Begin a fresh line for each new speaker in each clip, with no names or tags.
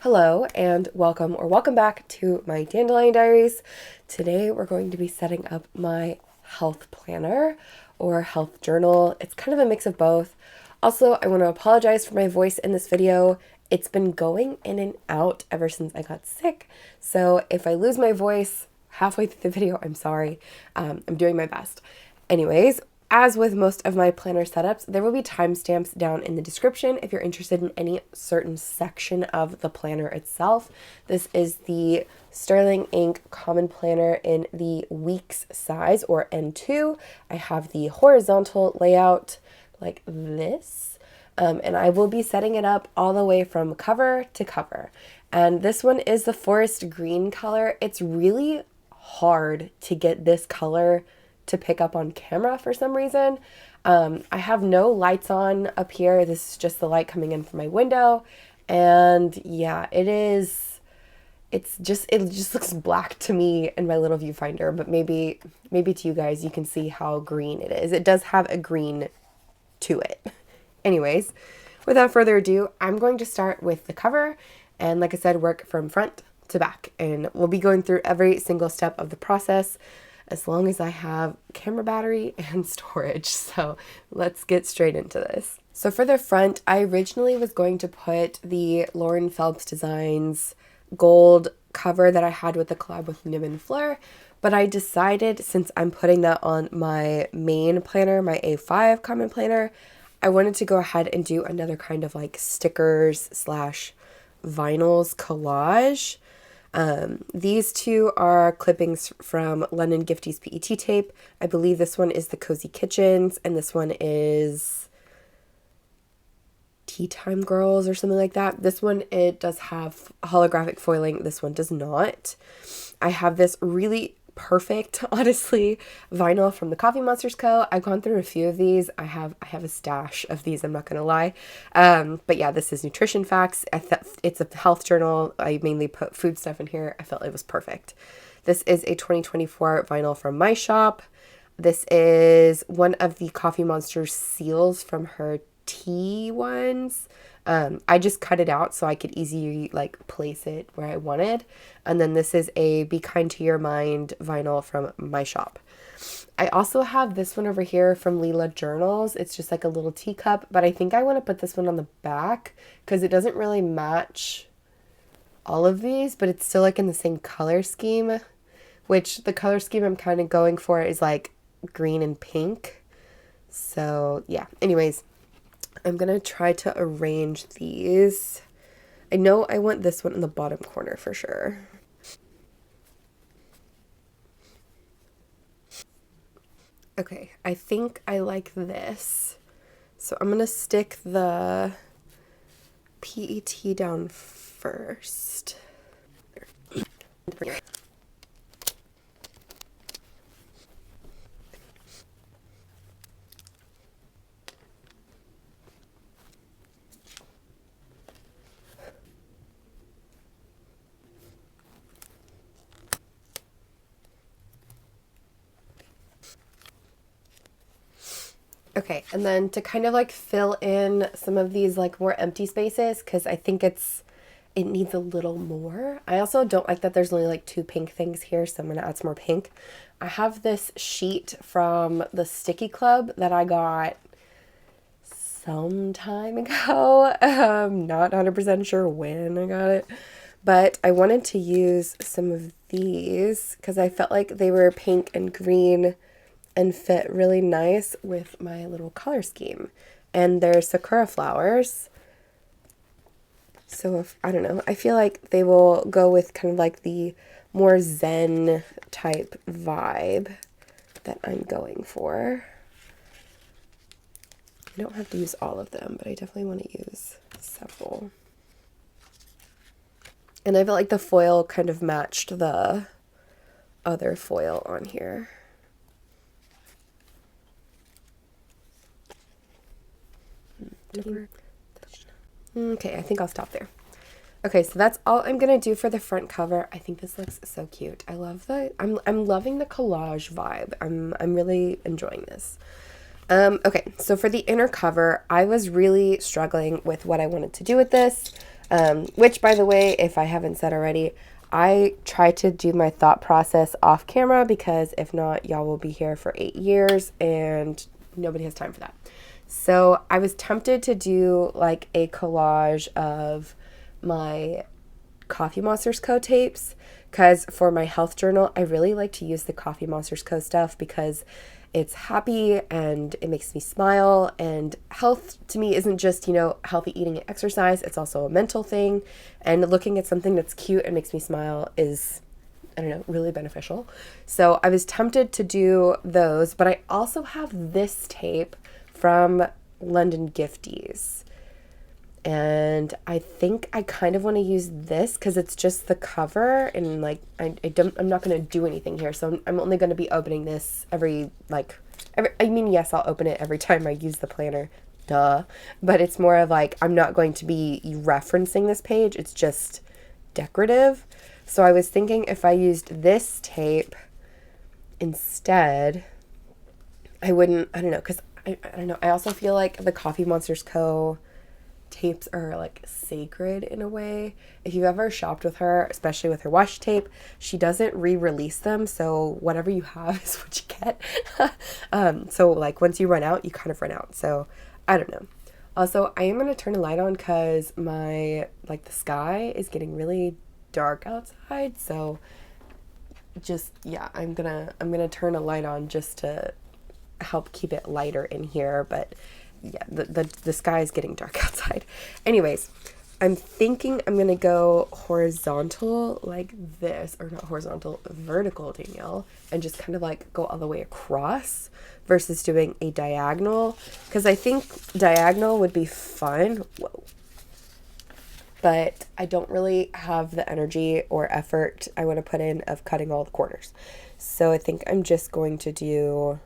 Hello and welcome back to my Dandelion Diaries. Today we're going to be setting up my health planner or health journal. It's kind of a mix of both. Also, I want to apologize for my voice in this video. It's been going in and out ever since I got sick. So if I lose my voice halfway through the video, I'm sorry. I'm doing my best. Anyways, as with most of my planner setups, there will be timestamps down in the description if you're interested in any certain section of the planner itself. This is the Sterling Ink Common Planner in the weeks size, or N2. I have the horizontal layout like this, and I will be setting it up all the way from cover to cover. And this one is the forest green color. It's really hard to get this color to pick up on camera for some reason. I have no lights on up here. This is just the light coming in from my window. And yeah, it just looks black to me in my little viewfinder, but maybe to you guys, you can see how green it is. It does have a green to it. Anyways, without further ado, I'm going to start with the cover. And like I said, work from front to back. And we'll be going through every single step of the process, as long as I have camera battery and storage. So let's get straight into this. So for the front, I originally was going to put the Lauren Phelps Designs gold cover that I had with the collab with Nim and Fleur, but I decided, since I'm putting that on my main planner, my A5 common planner, I wanted to go ahead and do another kind of like stickers / vinyls collage. These two are clippings from London Gifties PET tape. I believe this one is the Cozy Kitchens, and this one is Tea Time Girls or something like that. This one, it does have holographic foiling. This one does not. I have this really perfect, honestly, vinyl from the Coffee Monsters Co. I've gone through a few of these. I have a stash of these, I'm not gonna lie. But yeah, this is Nutrition Facts. It's a health journal. I mainly put food stuff in here. I felt it was perfect. This is a 2024 vinyl from my shop. This is one of the Coffee Monsters seals from her tea ones. I just cut it out so I could easily like place it where I wanted. And then this is a Be Kind to Your Mind vinyl from my shop. I also have this one over here from Leela Journals. It's just like a little teacup, but I think I want to put this one on the back because it doesn't really match all of these, but it's still like in the same color scheme, which the color scheme I'm kind of going for is like green and pink. So yeah, anyways, I'm going to try to arrange these. I know I want this one in the bottom corner for sure. Okay, I think I like this. So I'm going to stick the PET down first. Okay, and then to kind of like fill in some of these like more empty spaces, because I think it needs a little more. I also don't like that there's only like 2 pink things here, so I'm going to add some more pink. I have this sheet from the Sticky Club that I got some time ago. Not 100% sure when I got it, but I wanted to use some of these because I felt like they were pink and green and fit really nice with my little color scheme. And they're sakura flowers. So I don't know, I feel like they will go with kind of like the more zen type vibe that I'm going for. I don't have to use all of them, but I definitely want to use several. And I felt like the foil kind of matched the other foil on here. Okay, I think I'll stop there. Okay, so that's all I'm gonna do for the front cover. I think this looks so cute. I love I'm loving the collage vibe. I'm really enjoying this. Okay, so for the inner cover, I was really struggling with what I wanted to do with this. Which, by the way, if I haven't said already, I try to do my thought process off camera, because if not, y'all will be here for 8 years and nobody has time for that. So I was tempted to do like a collage of my Coffee Monsters Co. tapes, because for my health journal, I really like to use the Coffee Monsters Co. stuff because it's happy and it makes me smile. And health to me isn't just, healthy eating and exercise. It's also a mental thing. And looking at something that's cute and makes me smile is, I don't know, really beneficial. So I was tempted to do those, but I also have this tape from London Gifties. And I think I kind of want to use this because it's just the cover, and like I'm not going to do anything here, so I'm only going to be opening this every yes, I'll open it every time I use the planner, duh, but it's more of like I'm not going to be referencing this page, it's just decorative. So I was thinking if I used this tape instead, I don't know, because I don't know, I also feel like the Coffee Monsters Co. tapes are like sacred in a way. If you've ever shopped with her, especially with her washi tape, she doesn't re-release them, so whatever you have is what you get. So like once you run out, you kind of run out. So I don't know. Also, I am going to turn a light on because the sky is getting really dark outside, so just, yeah, I'm gonna turn a light on just to help keep it lighter in here, but yeah, the sky is getting dark outside. Anyways, I'm thinking I'm going to go horizontal like this, or not horizontal, vertical, Danielle, and just kind of like go all the way across versus doing a diagonal, because I think diagonal would be fun. Whoa. But I don't really have the energy or effort I want to put in of cutting all the corners. So I think I'm just going to do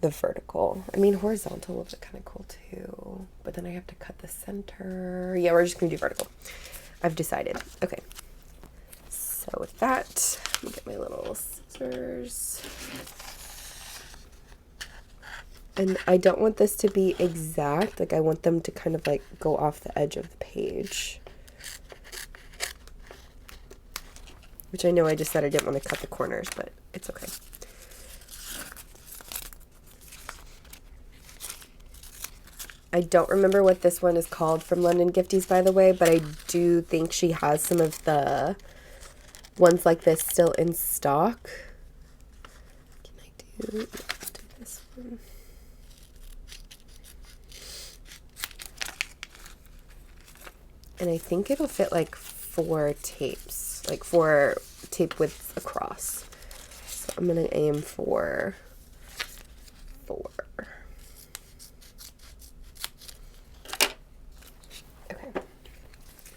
the vertical. I mean, horizontal would look kind of cool too, but then I have to cut the center. Yeah, we're just gonna do vertical. I've decided. Okay. So with that, let me get my little scissors. And I don't want this to be exact. Like I want them to kind of like go off the edge of the page. Which I know I just said I didn't want to cut the corners, but it's okay. I don't remember what this one is called from London Gifties, by the way, but I do think she has some of the ones like this still in stock. Can I do this one? And I think it'll fit like 4 tapes, like 4 tape widths across. So I'm going to aim for 4.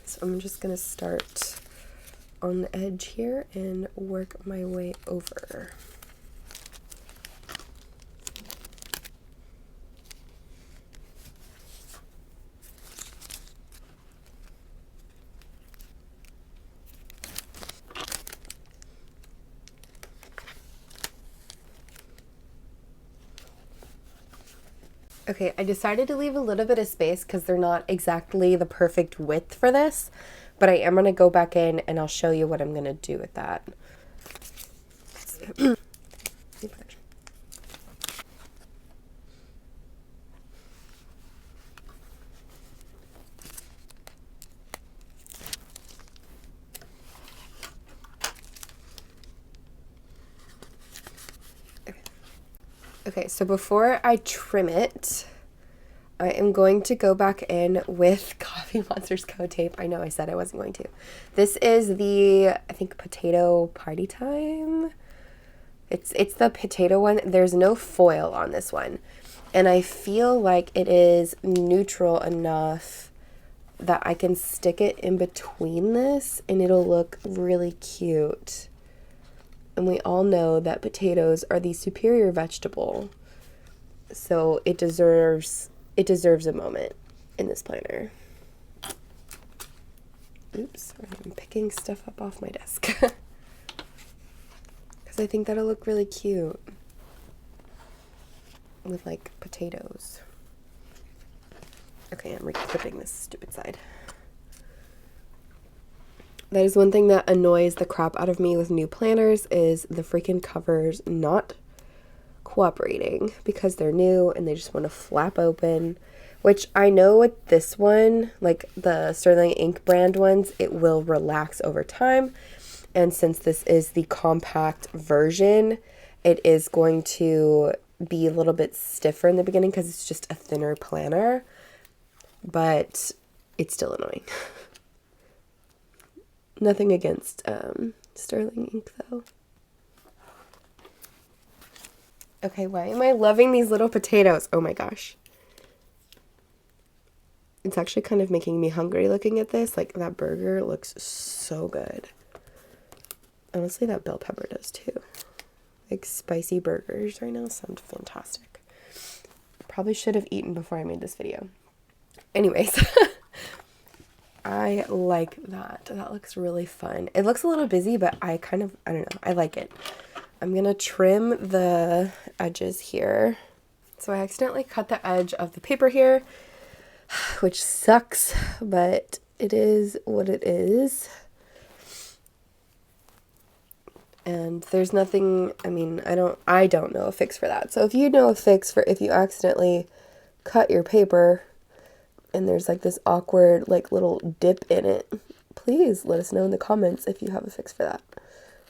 So I'm just going to start on the edge here and work my way over. Okay, I decided to leave a little bit of space because they're not exactly the perfect width for this, but I am going to go back in and I'll show you what I'm going to do with that. Okay, so before I trim it, I am going to go back in with Coffee Monsters Co. tape. I know I said I wasn't going to. This is the, I think, potato party time. It's the potato one. There's no foil on this one. And I feel like it is neutral enough that I can stick it in between this and it'll look really cute. And we all know that potatoes are the superior vegetable. So it deserves a moment in this planner. Oops, I'm picking stuff up off my desk. Because I think that'll look really cute with like potatoes. Okay, I'm re-clipping this stupid side. That is one thing that annoys the crap out of me with new planners is the freaking covers not cooperating because they're new and they just want to flap open, which I know with this one, like the Sterling Ink brand ones, it will relax over time. And since this is the compact version, it is going to be a little bit stiffer in the beginning because it's just a thinner planner, but it's still annoying. Nothing against Sterling Ink though. Okay, why am I loving these little potatoes? Oh my gosh. It's actually kind of making me hungry looking at this. Like, that burger looks so good. Honestly, that bell pepper does too. Like, spicy burgers right now sound fantastic. Probably should have eaten before I made this video. Anyways. I like that. That looks really fun. It looks a little busy, but I don't know. I like it. I'm going to trim the edges here. So I accidentally cut the edge of the paper here, which sucks, but it is what it is. And there's nothing, I mean, I don't know a fix for that. So if you know a fix for if you accidentally cut your paper and there's like this awkward like little dip in it, please let us know in the comments if you have a fix for that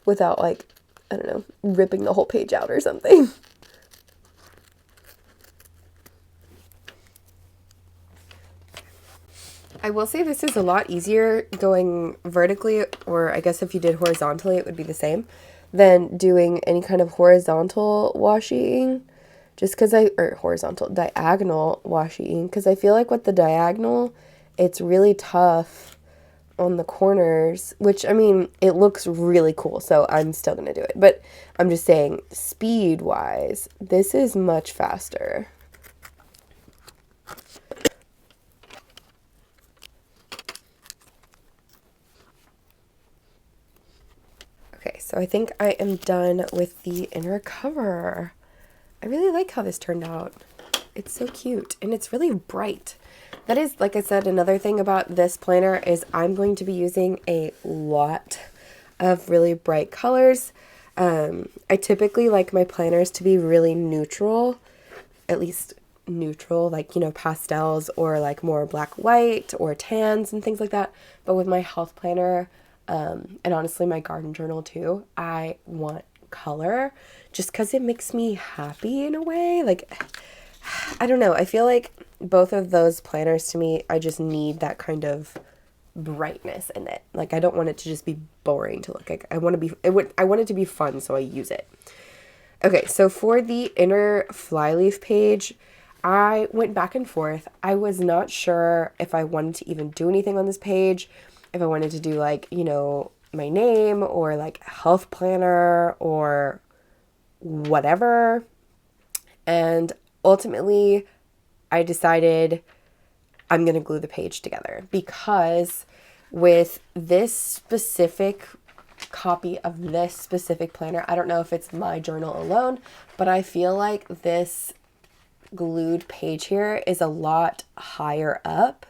without like, I don't know, ripping the whole page out or something. I will say this is a lot easier going vertically, or I guess if you did horizontally it would be the same, than doing any kind of horizontal washi. Just because diagonal washi, because I feel like with the diagonal, it's really tough on the corners, which, I mean, it looks really cool, so I'm still going to do it. But I'm just saying, speed-wise, this is much faster. Okay, so I think I am done with the inner cover. I really like how this turned out. It's so cute and it's really bright. That is, like I said, another thing about this planner is I'm going to be using a lot of really bright colors. I typically like my planners to be really neutral, at least neutral, like, you know, pastels or like more black, white or tans and things like that. But with my health planner, and honestly my garden journal too, I want color just because it makes me happy in a way. Like, I don't know, I feel like both of those planners to me, I just need that kind of brightness in it. Like, I don't want it to just be boring to look like. I want it to be fun, so I use it. Okay, so for the inner Flyleaf page, I went back and forth. I was not sure if I wanted to even do anything on this page, if I wanted to do like, you know, my name or like health planner or whatever. And ultimately, I decided I'm going to glue the page together because with this specific copy of this specific planner, I don't know if it's my journal alone, but I feel like this glued page here is a lot higher up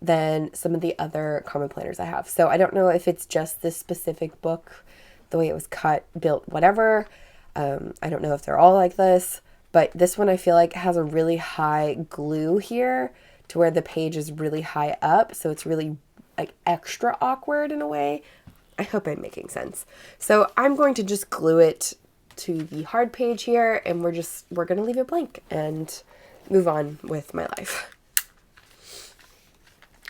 than some of the other common planners I have. So I don't know if it's just this specific book, the way it was cut, built, whatever. I don't know if they're all like this, but this one I feel like has a really high glue here to where the page is really high up. So it's really like extra awkward in a way. I hope I'm making sense. So I'm going to just glue it to the hard page here, and we're going to leave it blank and move on with my life.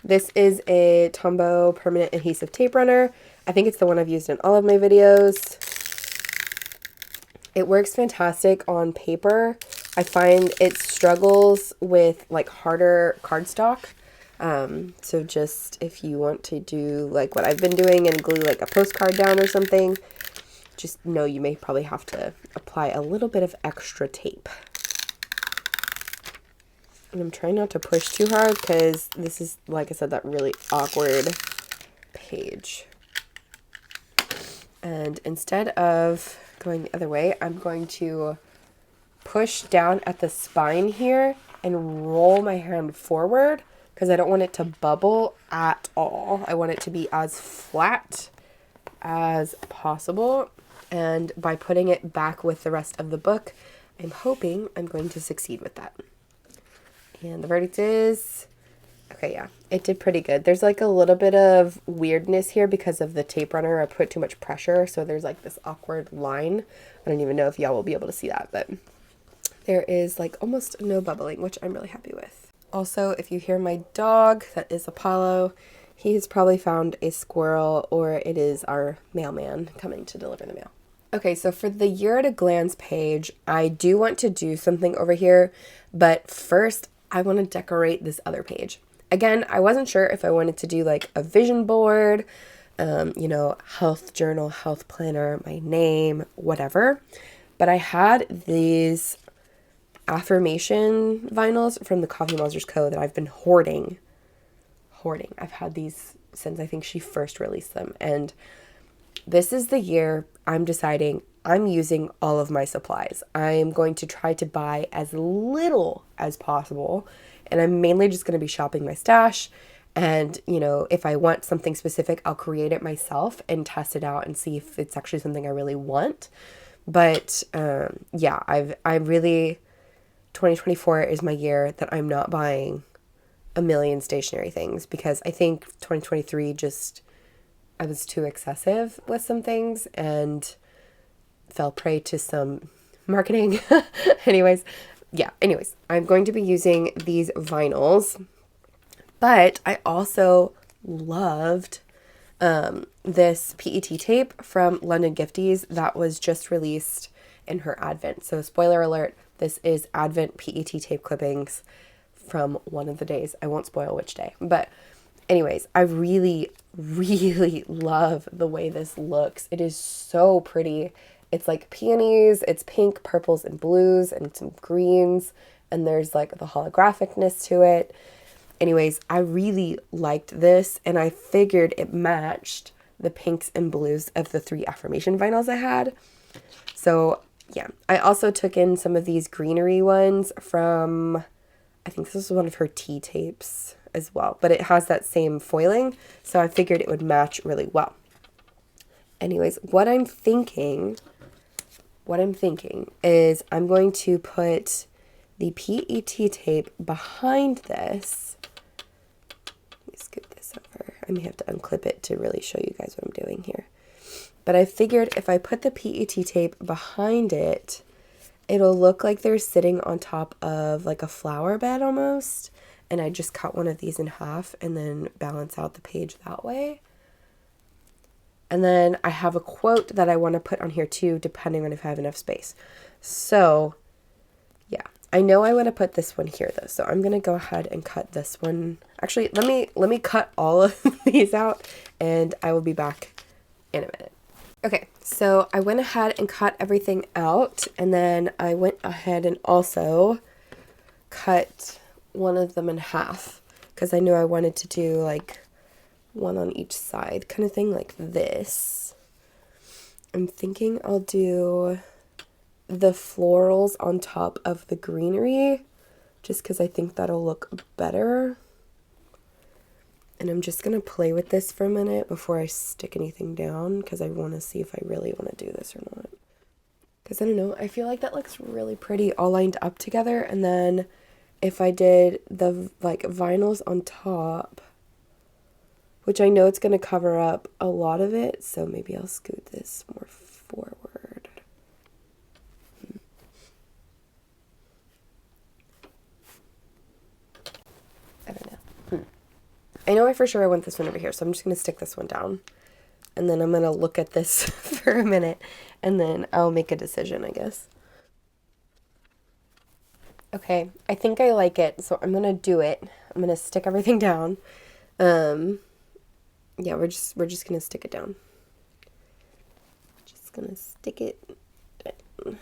This is a Tombow permanent adhesive tape runner. I think it's the one I've used in all of my videos. It works fantastic on paper. I find it struggles with like harder cardstock. So just if you want to do like what I've been doing and glue like a postcard down or something, just know you may probably have to apply a little bit of extra tape. And I'm trying not to push too hard because this is, like I said, that really awkward page. And instead of going the other way, I'm going to push down at the spine here and roll my hand forward because I don't want it to bubble at all. I want it to be as flat as possible. And by putting it back with the rest of the book, I'm hoping I'm going to succeed with that. And the verdict is, okay, yeah, it did pretty good. There's like a little bit of weirdness here because of the tape runner. I put too much pressure, so there's like this awkward line. I don't even know if y'all will be able to see that, but there is like almost no bubbling, which I'm really happy with. Also, if you hear my dog, that is Apollo. He has probably found a squirrel, or it is our mailman coming to deliver the mail. Okay, so for the year at a glance page, I do want to do something over here, but first I want to decorate this other page. Again, I wasn't sure if I wanted to do like a vision board, you know, health journal, health planner, my name, whatever. But I had these affirmation vinyls from the Coffee Monsters Co. that I've been hoarding. I've had these since I think she first released them. And this is the year I'm deciding I'm using all of my supplies. I'm going to try to buy as little as possible. And I'm mainly just going to be shopping my stash. And, you know, if I want something specific, I'll create it myself and test it out and see if it's actually something I really want. But, yeah, I really, 2024 is my year that I'm not buying a million stationery things, because I think 2023 I was too excessive with some things and fell prey to some marketing. Anyways, I'm going to be using these vinyls, but I also loved this PET tape from London Gifties that was just released in her Advent. So spoiler alert, this is Advent PET tape clippings from one of the days. I won't spoil which day, but anyways, I really, really love the way this looks. It is so pretty. It's like peonies, it's pink, purples, and blues, and some greens, and there's like the holographicness to it. Anyways, I really liked this, and I figured it matched the pinks and blues of the 3 affirmation vinyls I had. So yeah, I also took in some of these greenery ones from, I think this was one of her tea tapes as well, but it has that same foiling, so I figured it would match really well. Anyways, what I'm thinking is I'm going to put the PET tape behind this. Let me scoot this over. I may have to unclip it to really show you guys what I'm doing here. But I figured if I put the PET tape behind it, it'll look like they're sitting on top of like a flower bed almost. And I just cut one of these in half and then balance out the page that way. And then I have a quote that I want to put on here too, depending on if I have enough space. So yeah, I know I want to put this one here though. So I'm going to go ahead and cut this one. Actually, let me cut all of these out and I will be back in a minute. Okay, so I went ahead and cut everything out, and then I went ahead and also cut one of them in half because I knew I wanted to do like one on each side kind of thing, like this. I'm thinking I'll do the florals on top of the greenery just because I think that'll look better. And I'm just going to play with this for a minute before I stick anything down because I want to see if I really want to do this or not. Because I don't know, I feel like that looks really pretty all lined up together. And then if I did the like vinyls on top, which I know it's going to cover up a lot of it, so maybe I'll scoot this more forward. I don't know. I know for sure I want this one over here, so I'm just going to stick this one down. And then I'm going to look at this for a minute, and then I'll make a decision, I guess. Okay, I think I like it, so I'm going to do it. I'm going to stick everything down. Yeah, we're just going to stick it down. Just going to stick it down.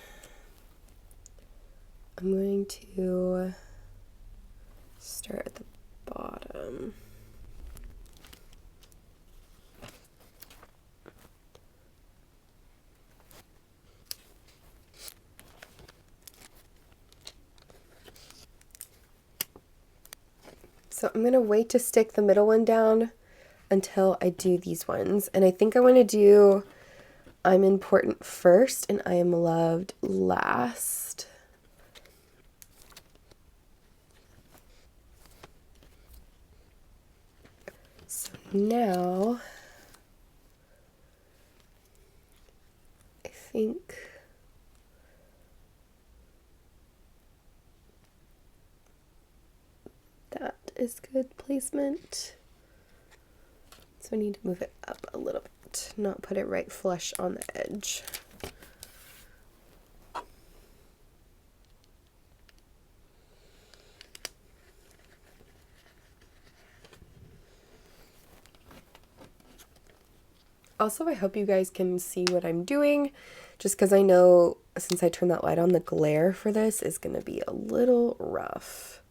I'm going to start at the bottom. So I'm going to wait to stick the middle one down until I do these ones. And I think I want to do I'm important first and I am loved last. So now I think that is good placement. So I need to move it up a little bit, not put it right flush on the edge. Also, I hope you guys can see what I'm doing, just because I know since I turned that light on, the glare for this is going to be a little rough.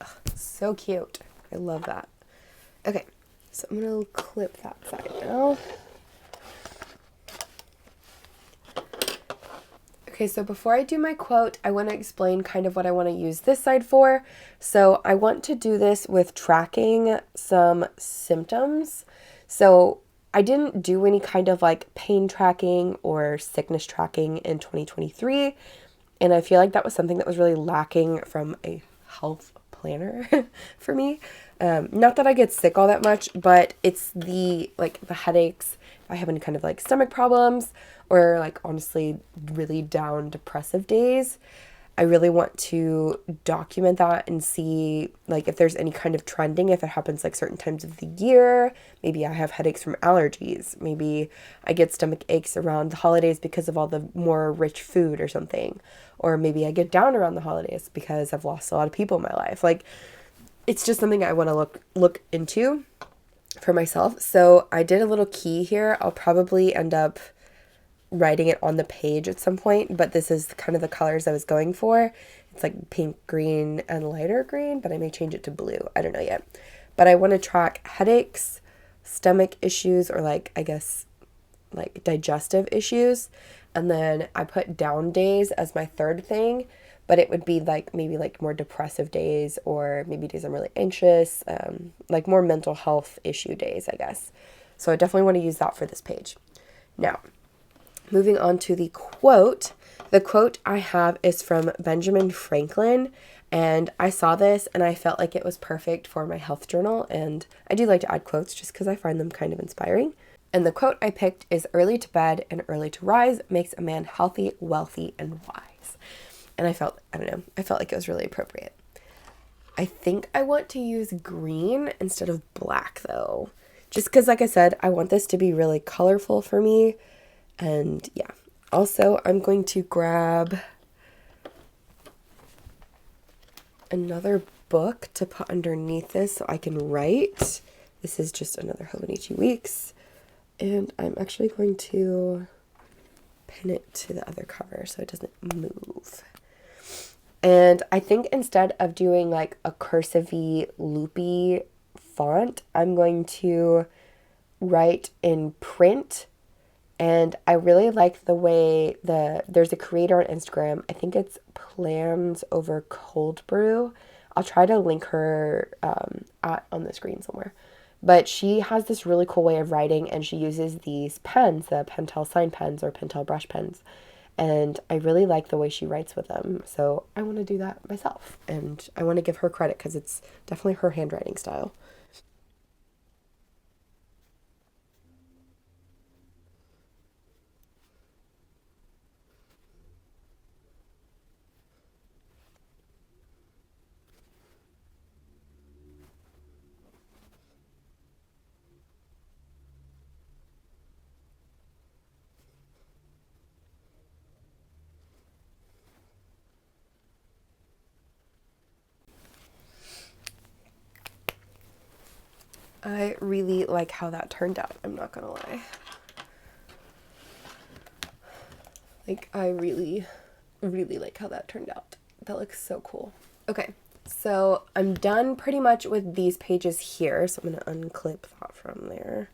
Oh, so cute. I love that. Okay, so I'm going to clip that side now. Okay, so before I do my quote, I want to explain kind of what I want to use this side for. So I want to do this with tracking some symptoms. So I didn't do any kind of like pain tracking or sickness tracking in 2023. And I feel like that was something that was really lacking from a health planner for me. Not that I get sick all that much, but it's the headaches, if I have any kind of like stomach problems or like honestly really down depressive days. I really want to document that and see like if there's any kind of trending, if it happens like certain times of the year. Maybe I have headaches from allergies. Maybe I get stomach aches around the holidays because of all the more rich food or something. Or maybe I get down around the holidays because I've lost a lot of people in my life. Like, it's just something I want to look into for myself. So I did a little key here. I'll probably end up writing it on the page at some point, but this is kind of the colors I was going for. It's like pink, green, and lighter green, but I may change it to blue. I don't know yet. But I want to track headaches, stomach issues, or like, I guess, like digestive issues. And then I put down days as my third thing, but it would be like maybe like more depressive days or maybe days I'm really anxious, like more mental health issue days, I guess. So I definitely want to use that for this page. Now, moving on to the quote. The quote I have is from Benjamin Franklin, and I saw this and I felt like it was perfect for my health journal, and I do like to add quotes just because I find them kind of inspiring. And the quote I picked is, "Early to bed and early to rise makes a man healthy, wealthy, and wise." And I felt like it was really appropriate. I think I want to use green instead of black though, just because like I said, I want this to be really colorful for me. And yeah, also I'm going to grab another book to put underneath this so I can write. This is just another Hobonichi Weeks. And I'm actually going to pin it to the other cover so it doesn't move. And I think instead of doing like a cursive-y, loopy font, I'm going to write in print. And I really like the way there's a creator on Instagram. I think it's Plans Over Cold Brew. I'll try to link her on the screen somewhere. But she has this really cool way of writing, and she uses these pens, the Pentel sign pens or Pentel brush pens. And I really like the way she writes with them. So I want to do that myself. And I want to give her credit because it's definitely her handwriting style. I really like how that turned out. I'm not gonna lie. Like, I really, really like how that turned out. That looks so cool. Okay, so I'm done pretty much with these pages here. So I'm gonna unclip that from there.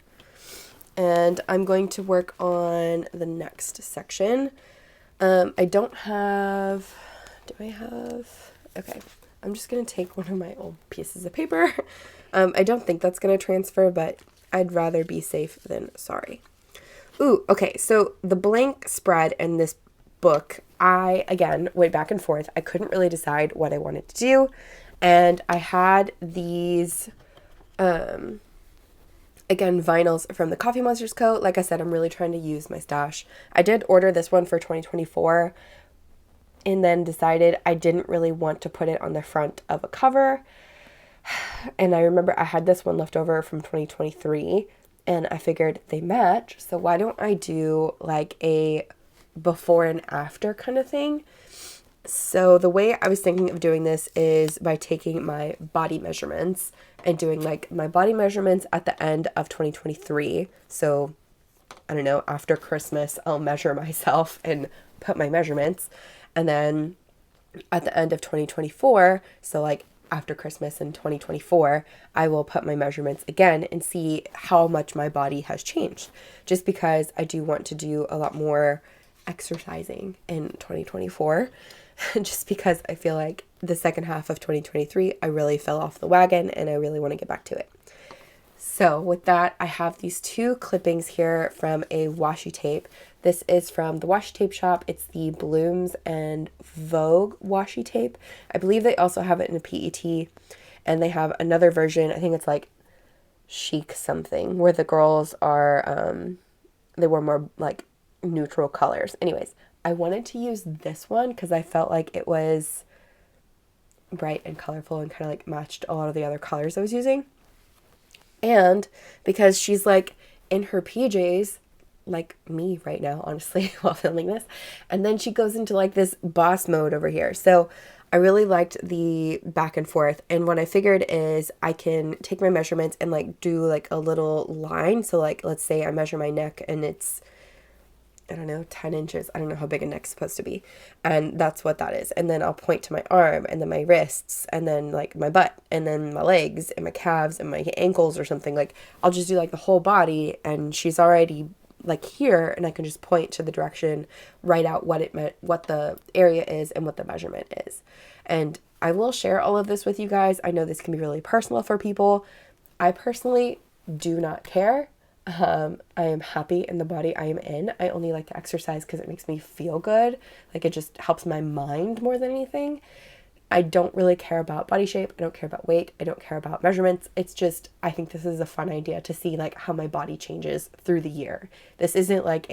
And I'm going to work on the next section. I don't have, do I have, okay, I'm just going to take one of my old pieces of paper. I don't think that's going to transfer, but I'd rather be safe than sorry. Ooh, okay, so the blank spread in this book, I, again, went back and forth. I couldn't really decide what I wanted to do, and I had these, again, vinyls from the Coffee Monsters Co. Like I said, I'm really trying to use my stash. I did order this one for 2024 and then decided I didn't really want to put it on the front of a cover. And I remember I had this one left over from 2023 and I figured they match. So why don't I do like a before and after kind of thing? So the way I was thinking of doing this is by taking my body measurements and doing like my body measurements at the end of 2023. So I don't know, after Christmas, I'll measure myself and put my measurements. And then at the end of 2024, so like after Christmas in 2024, I will put my measurements again and see how much my body has changed. Just because I do want to do a lot more exercising in 2024. Just because I feel like the second half of 2023, I really fell off the wagon and I really want to get back to it. So with that, I have these two clippings here from a washi tape. This is from the washi tape shop. It's the Blooms and Vogue washi tape. I believe they also have it in a PET, and they have another version. I think it's like chic something, where the girls are, they were more like neutral colors. Anyways, I wanted to use this one because I felt like it was bright and colorful and kind of like matched a lot of the other colors I was using. And because she's like in her PJs, like me right now, honestly, while filming this. And then she goes into like this boss mode over here. So I really liked the back and forth. And what I figured is I can take my measurements and like do like a little line. So like, let's say I measure my neck and it's, I don't know, 10 inches. I don't know how big a neck's supposed to be. And that's what that is. And then I'll point to my arm and then my wrists and then like my butt and then my legs and my calves and my ankles or something. Like I'll just do like the whole body, and she's already like here, and I can just point to the direction, write out what it meant, what the area is and what the measurement is. And I will share all of this with you guys. I know this can be really personal for people. I personally do not care. I am happy in the body I am in. I only like to exercise because it makes me feel good. Like it just helps my mind more than anything. I don't really care about body shape. I don't care about weight. I don't care about measurements. It's just, I think this is a fun idea to see like how my body changes through the year. This isn't like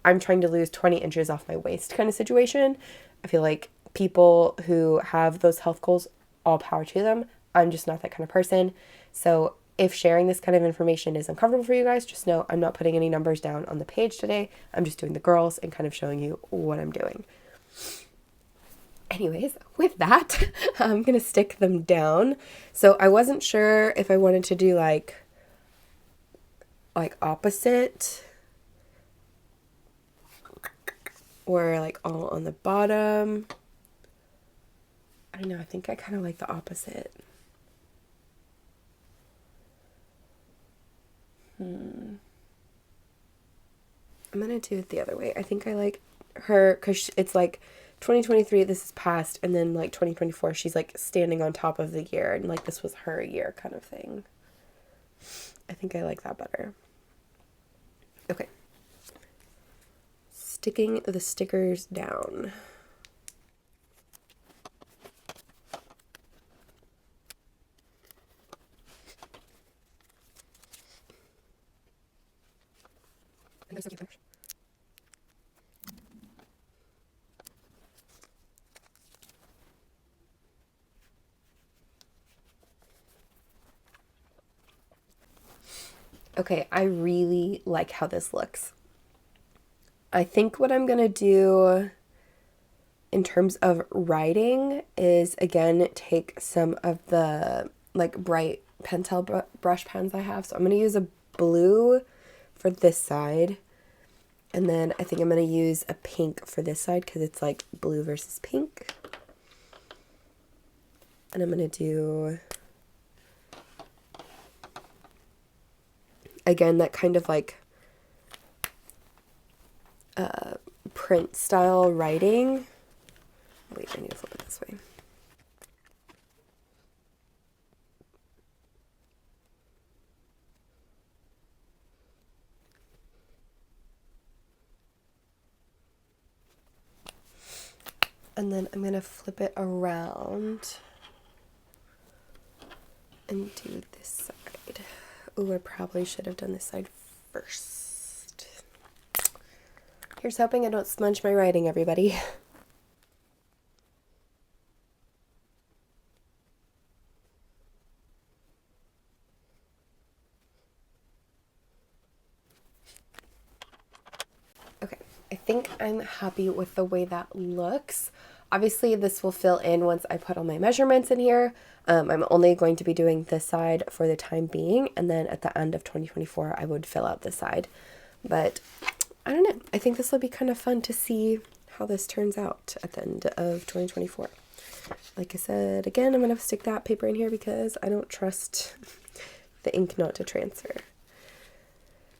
I'm trying to lose 20 inches off my waist kind of situation. I feel like people who have those health goals, all power to them. I'm just not that kind of person. So if sharing this kind of information is uncomfortable for you guys, just know I'm not putting any numbers down on the page today. I'm just doing the girls and kind of showing you what I'm doing. Anyways, with that, I'm going to stick them down. So I wasn't sure if I wanted to do like opposite or like all on the bottom. I don't know. I think I kind of like the opposite. I'm going to do it the other way. I think I like her because it's like 2023, this is past, and then like 2024, she's like standing on top of the year, and like this was her year kind of thing. I think I like that better. Okay. Sticking the stickers down. Okay, I really like how this looks. I think what I'm going to do in terms of writing is, again, take some of the like bright Pentel brush pens I have. So I'm going to use a blue for this side. And then I think I'm going to use a pink for this side because it's like blue versus pink. And I'm going to do, again, that kind of like print style writing. Wait, I need to flip it this way. And then I'm going to flip it around and do this side. Ooh, I probably should have done this side first. Here's hoping I don't smudge my writing, everybody. Okay, I think I'm happy with the way that looks. Obviously, this will fill in once I put all my measurements in here. I'm only going to be doing this side for the time being, and then at the end of 2024, I would fill out this side. But I don't know. I think this will be kind of fun to see how this turns out at the end of 2024. Like I said, again, I'm going to stick that paper in here because I don't trust the ink not to transfer.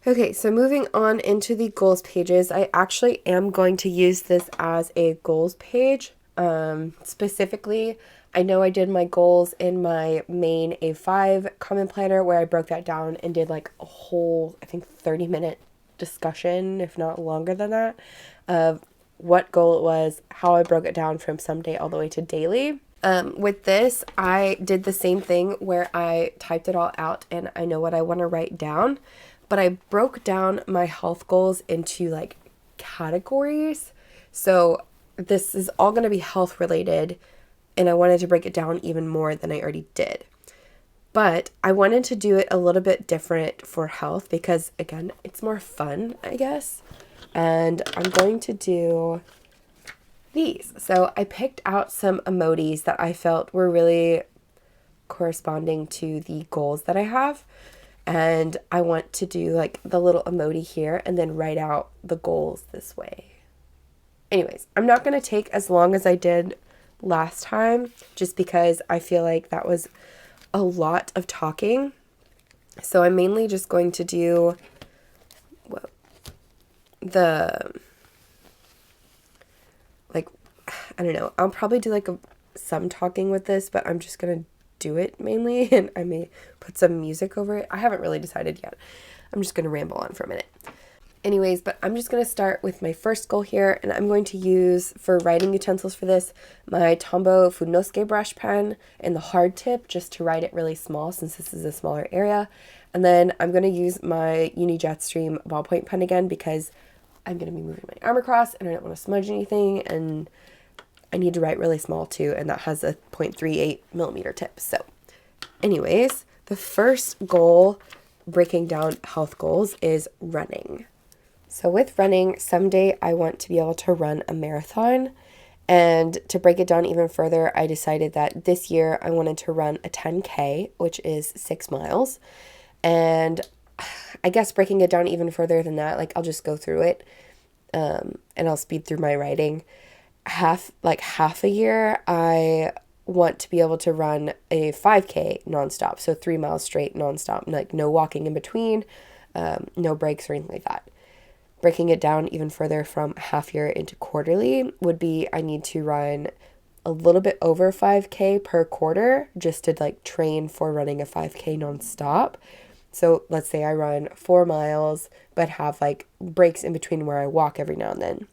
Okay, so moving on into the goals pages, I actually am going to use this as a goals page. Specifically, I know I did my goals in my main A5 comment planner where I broke that down and did like a whole, I think 30-minute discussion, if not longer than that, of what goal it was, how I broke it down from someday all the way to daily. With this, I did the same thing where I typed it all out and I know what I want to write down. But I broke down my health goals into like categories. So this is all going to be health related, and I wanted to break it down even more than I already did. But I wanted to do it a little bit different for health because, again, it's more fun, I guess. And I'm going to do these. So I picked out some emojis that I felt were really corresponding to the goals that I have. And I want to do like the little emoji here and then write out the goals this way. Anyways, I'm not going to take as long as I did last time just because I feel like that was a lot of talking. So I'm mainly just going to do I don't know. I'll probably do like some talking with this, but I'm just going to do it mainly, and I may put some music over it. I haven't really decided yet. I'm just going to ramble on for a minute. Anyways, but I'm just going to start with my first goal here, and I'm going to use, for writing utensils for this, my Tombow Funosuke brush pen and the hard tip just to write it really small since this is a smaller area. And then I'm going to use my Uni Jetstream ballpoint pen again because I'm going to be moving my arm across and I don't want to smudge anything, and I need to write really small too, and that has a 0.38 millimeter tip. So anyways, the first goal, breaking down health goals, is running. So with running, someday I want to be able to run a marathon. And to break it down even further, I decided that this year I wanted to run a 10K, which is 6 miles. And I guess breaking it down even further than that, like I'll just go through it and I'll speed through my writing. Half a year, I want to be able to run a 5K nonstop. So 3 miles straight nonstop, like no walking in between, no breaks or anything like that. Breaking it down even further from half year into quarterly would be I need to run a little bit over 5K per quarter just to like train for running a 5K nonstop. So let's say I run 4 miles, but have like breaks in between where I walk every now and then.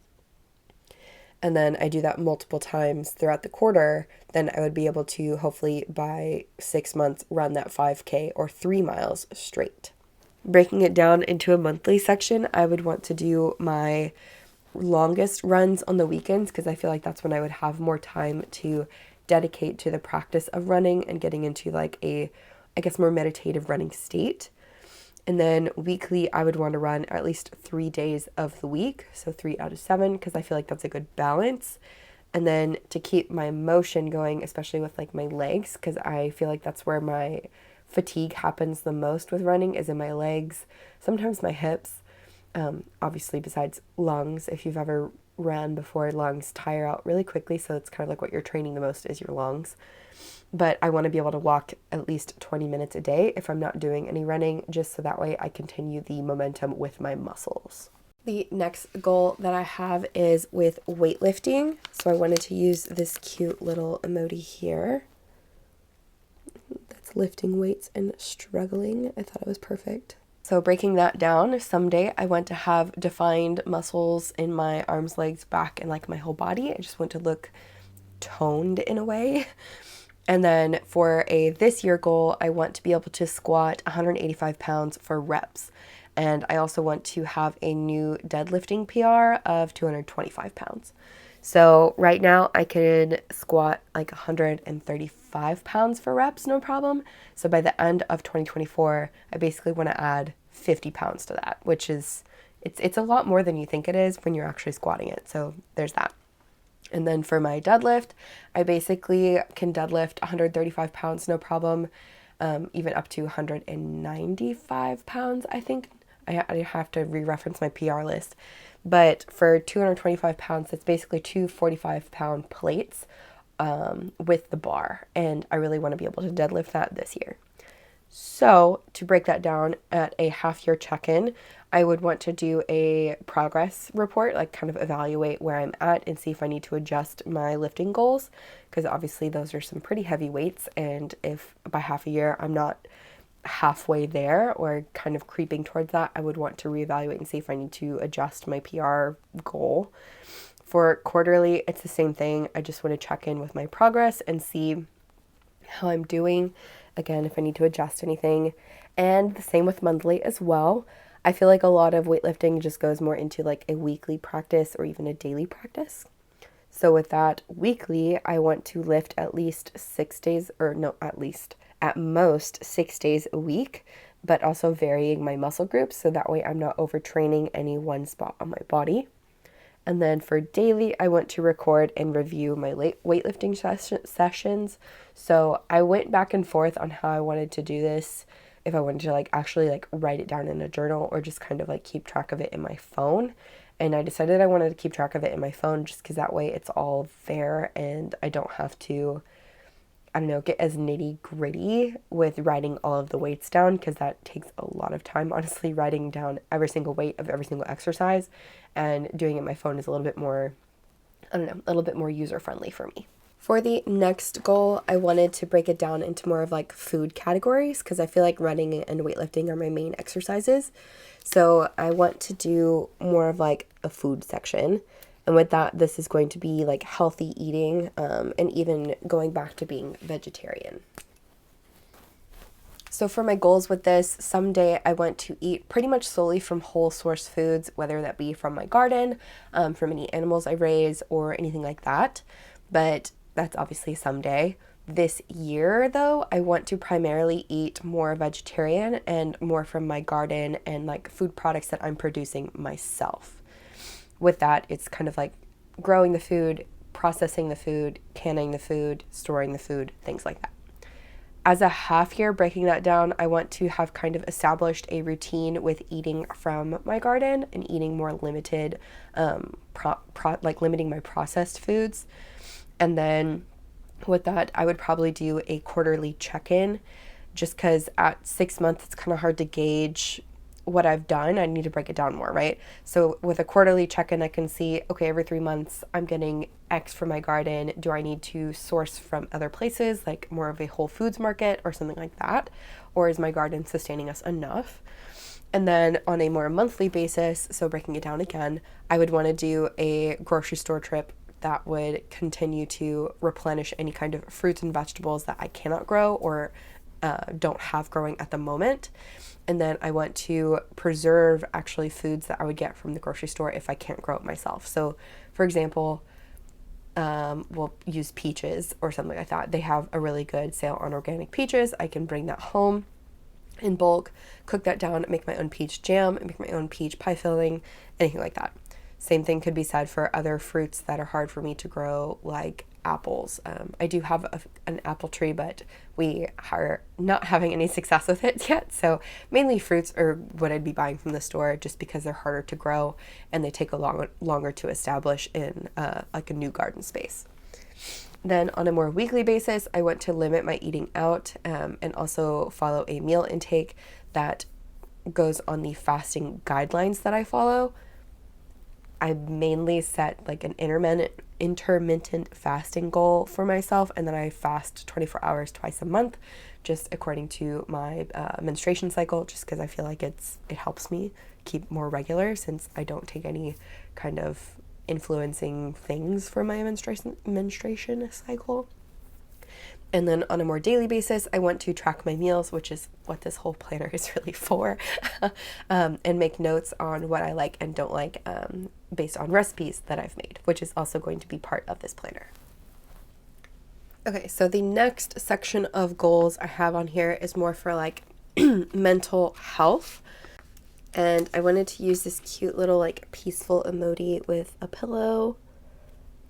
And then I do that multiple times throughout the quarter, then I would be able to hopefully by 6 months run that 5K or 3 miles straight. Breaking it down into a monthly section, I would want to do my longest runs on the weekends because I feel like that's when I would have more time to dedicate to the practice of running and getting into like a, I guess, more meditative running state. And then weekly, I would want to run at least 3 days of the week. So 3 out of 7, because I feel like that's a good balance. And then to keep my motion going, especially with like my legs, because I feel like that's where my fatigue happens the most with running, is in my legs, sometimes my hips. Obviously, besides lungs, if you've ever ran before, lungs tire out really quickly. So it's kind of like what you're training the most is your lungs. But I want to be able to walk at least 20 minutes a day if I'm not doing any running, just so that way I continue the momentum with my muscles. The next goal that I have is with weightlifting. So I wanted to use this cute little emoji here. That's lifting weights and struggling. I thought it was perfect. So breaking that down, someday I want to have defined muscles in my arms, legs, back, and like my whole body. I just want to look toned in a way. And then for a this year goal, I want to be able to squat 185 pounds for reps. And I also want to have a new deadlifting PR of 225 pounds. So right now I can squat like 135 pounds for reps, no problem. So by the end of 2024, I basically want to add 50 pounds to that, which is, it's a lot more than you think it is when you're actually squatting it. So there's that. And then for my deadlift, I basically can deadlift 135 pounds, no problem, even up to 195 pounds, I think. I have to re-reference my PR list. But for 225 pounds, it's basically two 45-pound plates with the bar. And I really want to be able to deadlift that this year. So to break that down at a half-year check-in, I would want to do a progress report, like kind of evaluate where I'm at and see if I need to adjust my lifting goals, because obviously those are some pretty heavy weights. And if by half a year I'm not halfway there or kind of creeping towards that, I would want to reevaluate and see if I need to adjust my PR goal. For quarterly, it's the same thing. I just want to check in with my progress and see how I'm doing. Again, if I need to adjust anything. And the same with monthly as well. I feel like a lot of weightlifting just goes more into like a weekly practice or even a daily practice. So with that weekly, I want to lift at least 6 days, or no, at most 6 days a week, but also varying my muscle groups so that way I'm not overtraining any one spot on my body. And then for daily, I want to record and review my weightlifting sessions. So I went back and forth on how I wanted to do this, if I wanted to like actually like write it down in a journal or just kind of like keep track of it in my phone. And I decided I wanted to keep track of it in my phone just because that way it's all there and I don't have to, I don't know, get as nitty gritty with writing all of the weights down, because that takes a lot of time, honestly, writing down every single weight of every single exercise, and doing it on my phone is a little bit more, I don't know, a little bit more user friendly for me. For the next goal, I wanted to break it down into more of like food categories, because I feel like running and weightlifting are my main exercises. So I want to do more of like a food section. And with that, this is going to be like healthy eating, and even going back to being vegetarian. So for my goals with this, someday I want to eat pretty much solely from whole source foods, whether that be from my garden, from any animals I raise, or anything like that. But that's obviously someday. This year, though, I want to primarily eat more vegetarian and more from my garden and like food products that I'm producing myself. With that, it's kind of like growing the food, processing the food, canning the food, storing the food, things like that. As a half year, breaking that down, I want to have kind of established a routine with eating from my garden and eating more limited, like limiting my processed foods. And then with that, I would probably do a quarterly check-in, just because at 6 months, it's kind of hard to gauge what I've done. I need to break it down more, right? So with a quarterly check-in, I can see, okay, every 3 months I'm getting X from my garden. Do I need to source from other places, like more of a Whole Foods market or something like that? Or is my garden sustaining us enough? And then on a more monthly basis, so breaking it down again, I would want to do a grocery store trip that would continue to replenish any kind of fruits and vegetables that I cannot grow or don't have growing at the moment. And then I want to preserve actually foods that I would get from the grocery store if I can't grow it myself. So for example, we'll use peaches or something like that. They have a really good sale on organic peaches. I can bring that home in bulk, cook that down, make my own peach jam, make my own peach pie filling, anything like that. Same thing could be said for other fruits that are hard for me to grow, like apples. I do have an apple tree, but we are not having any success with it yet. So mainly fruits are what I'd be buying from the store, just because they're harder to grow and they take longer to establish in like a new garden space. Then on a more weekly basis, I want to limit my eating out, and also follow a meal intake that goes on the fasting guidelines that I follow. I mainly set like an intermittent fasting goal for myself, and then I fast 24 hours twice a month, just according to my menstruation cycle, just because I feel like it helps me keep more regular, since I don't take any kind of influencing things for my menstruation cycle. And then on a more daily basis, I want to track my meals, which is what this whole planner is really for, and make notes on what I like and don't like based on recipes that I've made, which is also going to be part of this planner. Okay, so the next section of goals I have on here is more for like mental health. And I wanted to use this cute little like peaceful emoji with a pillow.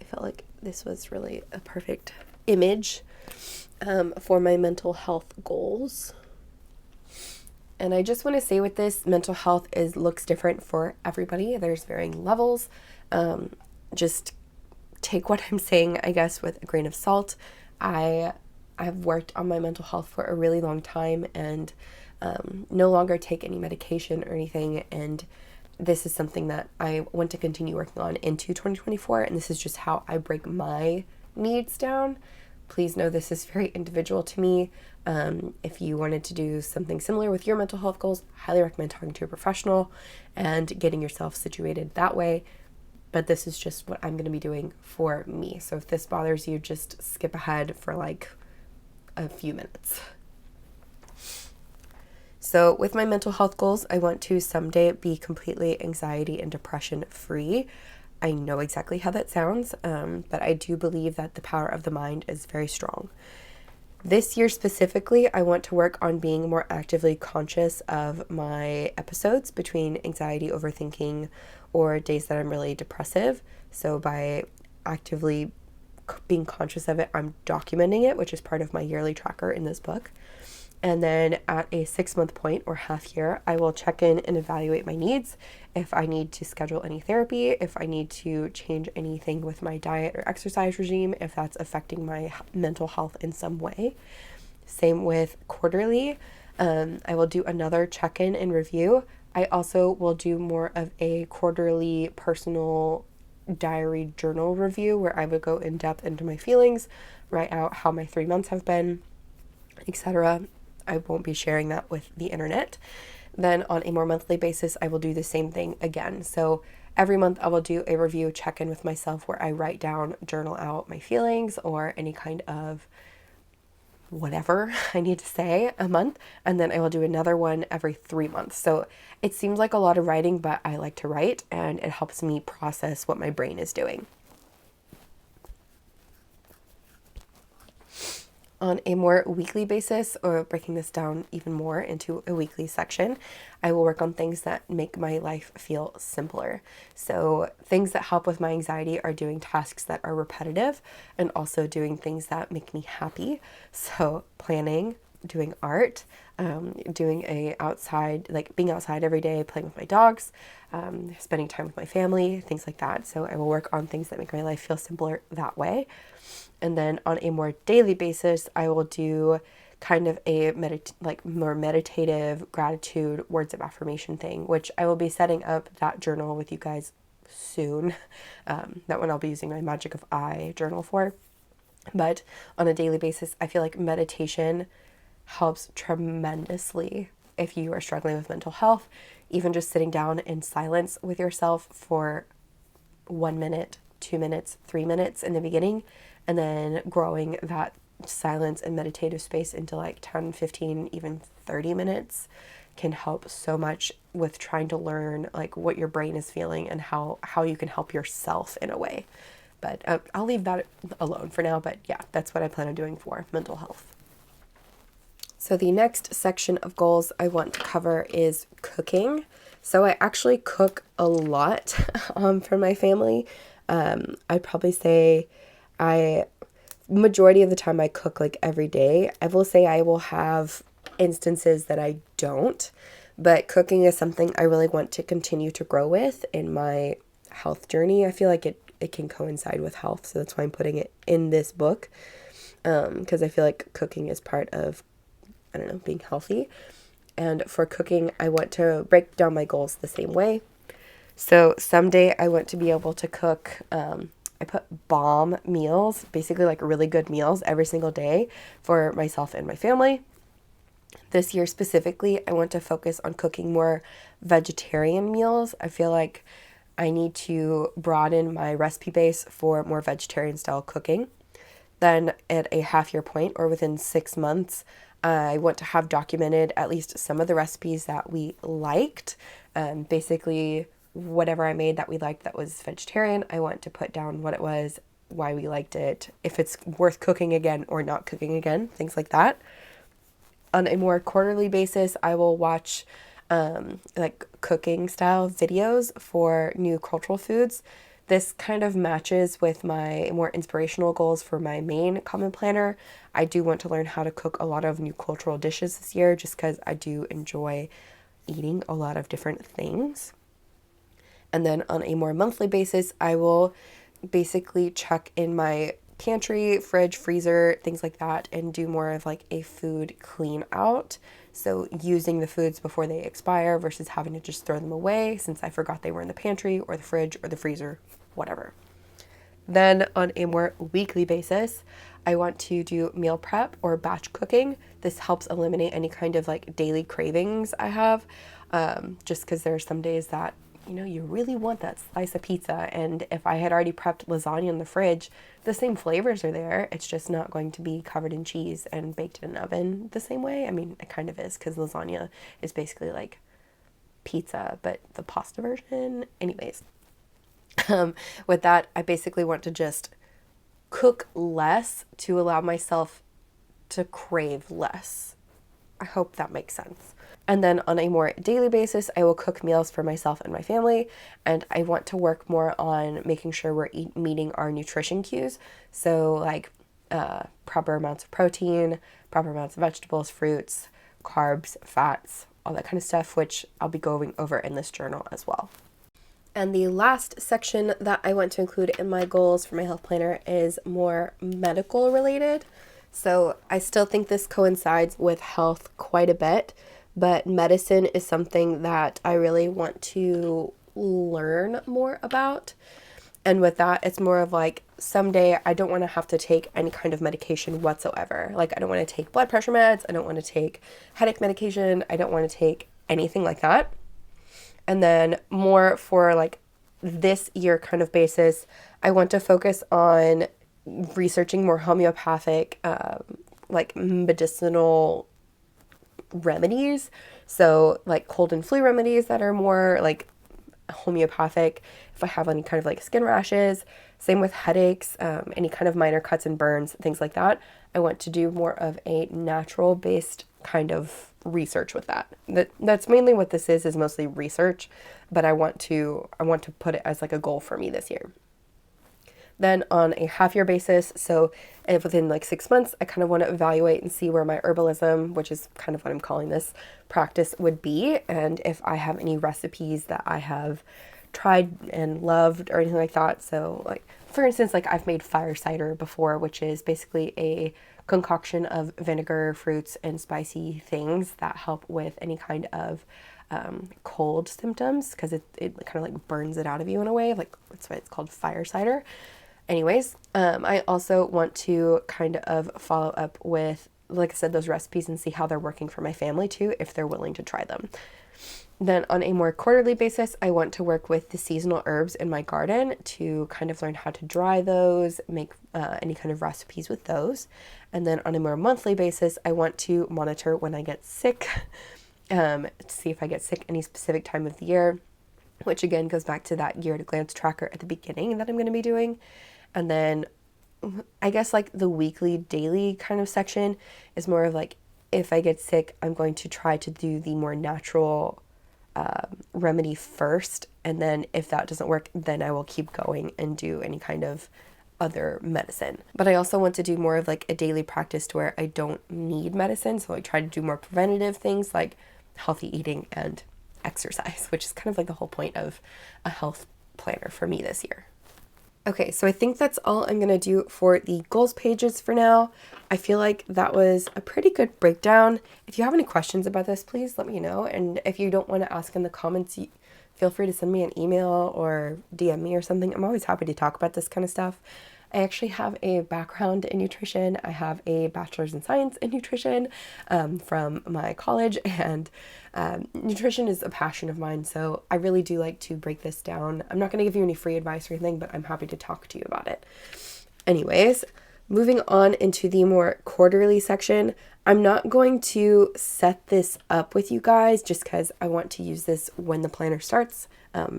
I felt like this was really a perfect image for my mental health goals. And I just want to say with this, mental health looks different for everybody. There's varying levels. Just take what I'm saying, I guess, with a grain of salt. I've worked on my mental health for a really long time, and no longer take any medication or anything. And this is something that I want to continue working on into 2024. And this is just how I break my needs down. Please know this is very individual to me. If you wanted to do something similar with your mental health goals, highly recommend talking to a professional and getting yourself situated that way. But this is just what I'm going to be doing for me. So if this bothers you, just skip ahead for like a few minutes. So with my mental health goals, I want to someday be completely anxiety and depression free. I know exactly how that sounds, but I do believe that the power of the mind is very strong. This year specifically, I want to work on being more actively conscious of my episodes between anxiety, overthinking, or days that I'm really depressive. So by actively being conscious of it, I'm documenting it, which is part of my yearly tracker in this book. And then at a 6-month point or half year, I will check in and evaluate my needs. If I need to schedule any therapy, if I need to change anything with my diet or exercise regime, if that's affecting my mental health in some way. Same with quarterly. I will do another check-in and review. I also will do more of a quarterly personal diary journal review where I would go in depth into my feelings, write out how my 3 months have been, etc. I won't be sharing that with the internet. Then on a more monthly basis, I will do the same thing again. So every month I will do a review check-in with myself where I write down, journal out my feelings or any kind of whatever I need to say a month. And then I will do another one every 3 months. So it seems like a lot of writing, but I like to write and it helps me process what my brain is doing. On a more weekly basis, or breaking this down even more into a weekly section, I will work on things that make my life feel simpler. So things that help with my anxiety are doing tasks that are repetitive and also doing things that make me happy. So planning, doing art, doing being outside every day, playing with my dogs, spending time with my family, things like that. So I will work on things that make my life feel simpler that way. And then on a more daily basis, I will do kind of a more meditative gratitude words of affirmation thing, which I will be setting up that journal with you guys soon. That one I'll be using my Magic of I journal for. But on a daily basis, I feel like meditation helps tremendously if you are struggling with mental health. Even just sitting down in silence with yourself for 1 minute, 2 minutes, 3 minutes in the beginning, and then growing that silence and meditative space into like 10, 15, even 30 minutes can help so much with trying to learn like what your brain is feeling and how you can help yourself in a way. But I'll leave that alone for now. But yeah, that's what I plan on doing for mental health. So the next section of goals I want to cover is cooking. So I actually cook a lot for my family. I'd probably say majority of the time I cook like every day. I will say I will have instances that I don't, but cooking is something I really want to continue to grow with in my health journey. I feel like it can coincide with health, so that's why I'm putting it in this book, because I feel like cooking is part of, being healthy. And for cooking, I want to break down my goals the same way. So someday I want to be able to cook, I put bomb meals, basically like really good meals every single day for myself and my family. This year specifically, I want to focus on cooking more vegetarian meals. I feel like I need to broaden my recipe base for more vegetarian style cooking. Then at a half year point or within 6 months, I want to have documented at least some of the recipes that we liked. Basically, whatever I made that we liked that was vegetarian, I want to put down what it was, why we liked it, if it's worth cooking again or not cooking again, things like that. On a more quarterly basis, I will watch like cooking style videos for new cultural foods. This kind of matches with my more inspirational goals for my main common planner. I do want to learn how to cook a lot of new cultural dishes this year just because I do enjoy eating a lot of different things. And then on a more monthly basis, I will basically check in my pantry, fridge, freezer, things like that, and do more of like a food clean out. So using the foods before they expire versus having to just throw them away since I forgot they were in the pantry or the fridge or the freezer, whatever. Then on a more weekly basis, I want to do meal prep or batch cooking. This helps eliminate any kind of like daily cravings I have, just because there are some days that you really want that slice of pizza. And if I had already prepped lasagna in the fridge, the same flavors are there. It's just not going to be covered in cheese and baked in an oven the same way. I mean, it kind of is because lasagna is basically like pizza, but the pasta version. Anyways, with that, I basically want to just cook less to allow myself to crave less. I hope that makes sense. And then on a more daily basis, I will cook meals for myself and my family. And I want to work more on making sure we're meeting our nutrition cues. So like proper amounts of protein, proper amounts of vegetables, fruits, carbs, fats, all that kind of stuff, which I'll be going over in this journal as well. And the last section that I want to include in my goals for my health planner is more medical related. So I still think this coincides with health quite a bit, but medicine is something that I really want to learn more about. And with that, it's more of like someday I don't want to have to take any kind of medication whatsoever. Like I don't want to take blood pressure meds. I don't want to take headache medication. I don't want to take anything like that. And then more for like this year kind of basis, I want to focus on researching more homeopathic, like medicinal remedies. So like cold and flu remedies that are more like homeopathic. If I have any kind of like skin rashes, same with headaches, any kind of minor cuts and burns, things like that. I want to do more of a natural based kind of research with that. That's mainly what this is mostly research, but I want to put it as like a goal for me this year. Then on a half year basis, so if within like 6 months, I kind of want to evaluate and see where my herbalism, which is kind of what I'm calling this practice, would be. And if I have any recipes that I have tried and loved or anything like that. So like, for instance, like I've made fire cider before, which is basically a concoction of vinegar, fruits, and spicy things that help with any kind of cold symptoms because it kind of like burns it out of you in a way. Like that's why it's called fire cider. Anyways, I also want to kind of follow up with, like I said, those recipes and see how they're working for my family too, if they're willing to try them. Then on a more quarterly basis, I want to work with the seasonal herbs in my garden to kind of learn how to dry those, make any kind of recipes with those. And then on a more monthly basis, I want to monitor when I get sick, to see if I get sick any specific time of the year, which again goes back to that year at a glance tracker at the beginning that I'm going to be doing. And then I guess like the weekly, daily kind of section is more of like, if I get sick, I'm going to try to do the more natural remedy first. And then if that doesn't work, then I will keep going and do any kind of other medicine. But I also want to do more of like a daily practice to where I don't need medicine. So I try to do more preventative things like healthy eating and exercise, which is kind of like the whole point of a health planner for me this year. Okay, so I think that's all I'm going to do for the goals pages for now. I feel like that was a pretty good breakdown. If you have any questions about this, please let me know. And if you don't want to ask in the comments, feel free to send me an email or DM me or something. I'm always happy to talk about this kind of stuff. I actually have a background in nutrition. I have a bachelor's in science in nutrition from my college, and nutrition is a passion of mine, so I really do like to break this down. I'm not going to give you any free advice or anything, but I'm happy to talk to you about it. Anyways, moving on into the more quarterly section, I'm not going to set this up with you guys just because I want to use this when the planner starts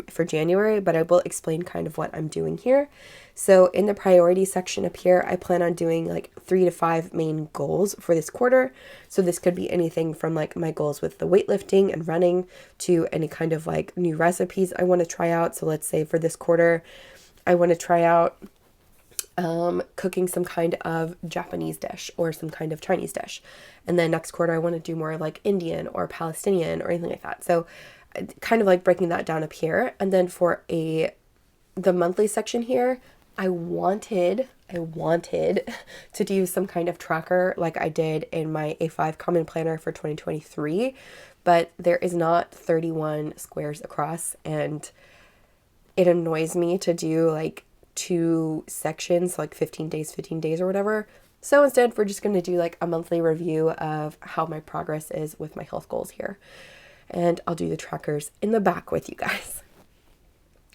for January, but I will explain kind of what I'm doing here. So in the priority section up here, I plan on doing like 3 to 5 main goals for this quarter. So this could be anything from like my goals with the weightlifting and running to any kind of like new recipes I want to try out. So let's say for this quarter, I want to try out cooking some kind of Japanese dish or some kind of Chinese dish. And then next quarter, I want to do more like Indian or Palestinian or anything like that. So kind of like breaking that down up here. And then for the monthly section here, I wanted to do some kind of tracker like I did in my A5 Common Planner for 2023, but there is not 31 squares across, and it annoys me to do like 2 sections, like 15 days or whatever. So instead, we're just going to do like a monthly review of how my progress is with my health goals here. And I'll do the trackers in the back with you guys.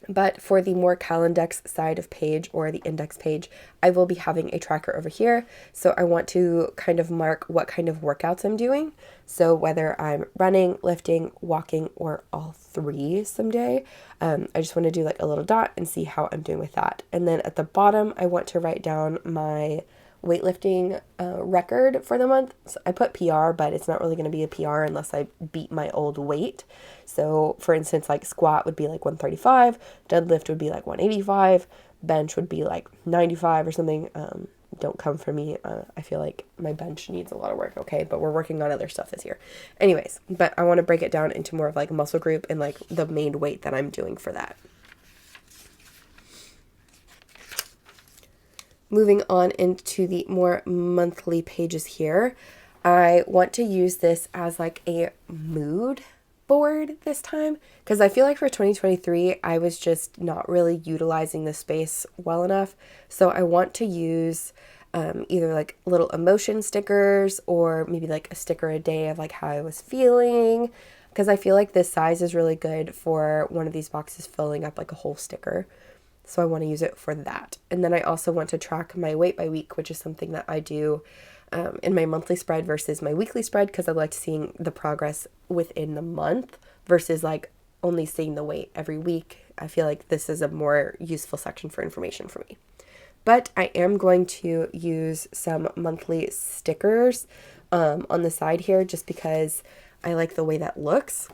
But for the more Calendex side of page or the index page, I will be having a tracker over here. So I want to kind of mark what kind of workouts I'm doing. So whether I'm running, lifting, walking, or all 3 someday, I just want to do like a little dot and see how I'm doing with that. And then at the bottom, I want to write down my weightlifting record for the month. So I put PR, but it's not really going to be a PR unless I beat my old weight. So for instance, like squat would be like 135, deadlift would be like 185, bench would be like 95 or something. Don't come for me. I feel like my bench needs a lot of work, okay? But we're working on other stuff this year. Anyways, but I want to break it down into more of like a muscle group and like the main weight that I'm doing for that. Moving on into the more monthly pages here, I want to use this as like a mood board this time, because I feel like for 2023, I was just not really utilizing the space well enough. So I want to use either like little emotion stickers or maybe like a sticker a day of like how I was feeling, because I feel like this size is really good for one of these boxes filling up like a whole sticker. So I want to use it for that. And then I also want to track my weight by week, which is something that I do in my monthly spread versus my weekly spread, because I like seeing the progress within the month versus like only seeing the weight every week. I feel like this is a more useful section for information for me. But I am going to use some monthly stickers on the side here just because I like the way that looks.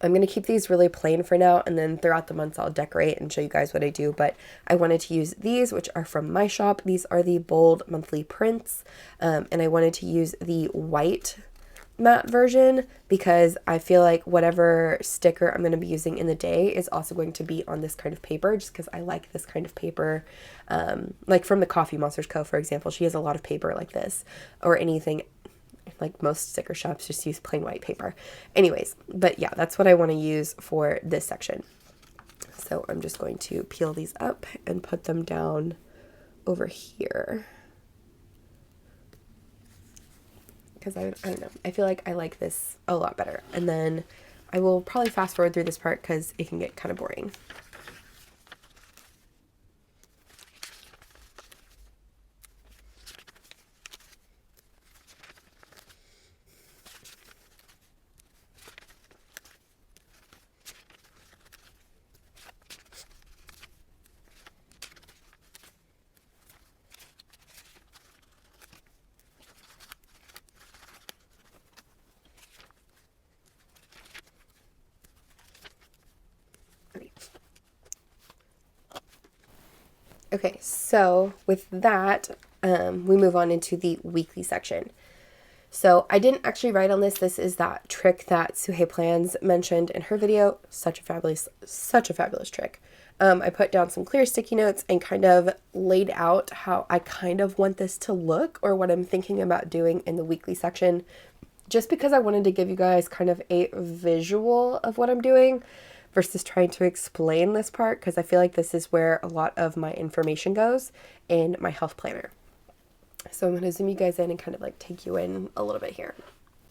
I'm going to keep these really plain for now, and then throughout the months I'll decorate and show you guys what I do, but I wanted to use these, which are from my shop. These are the bold monthly prints, and I wanted to use the white matte version because I feel like whatever sticker I'm going to be using in the day is also going to be on this kind of paper, just because I like this kind of paper. Like from the Coffee Monsters Co., for example, she has a lot of paper like this, or anything. Like most sticker shops just use plain white paper. Anyways, but yeah, that's what I want to use for this section. So I'm just going to peel these up and put them down over here. Because I don't know, I feel like I like this a lot better. And then I will probably fast forward through this part because it can get kind of boring. Okay, so with that, we move on into the weekly section. So I didn't actually write on this. This is that trick that Suhei Plans mentioned in her video. Such a fabulous trick. I put down some clear sticky notes and kind of laid out how I kind of want this to look, or what I'm thinking about doing in the weekly section, just because I wanted to give you guys kind of a visual of what I'm doing versus trying to explain this part, because I feel like this is where a lot of my information goes in my health planner. So I'm going to zoom you guys in and kind of like take you in a little bit here.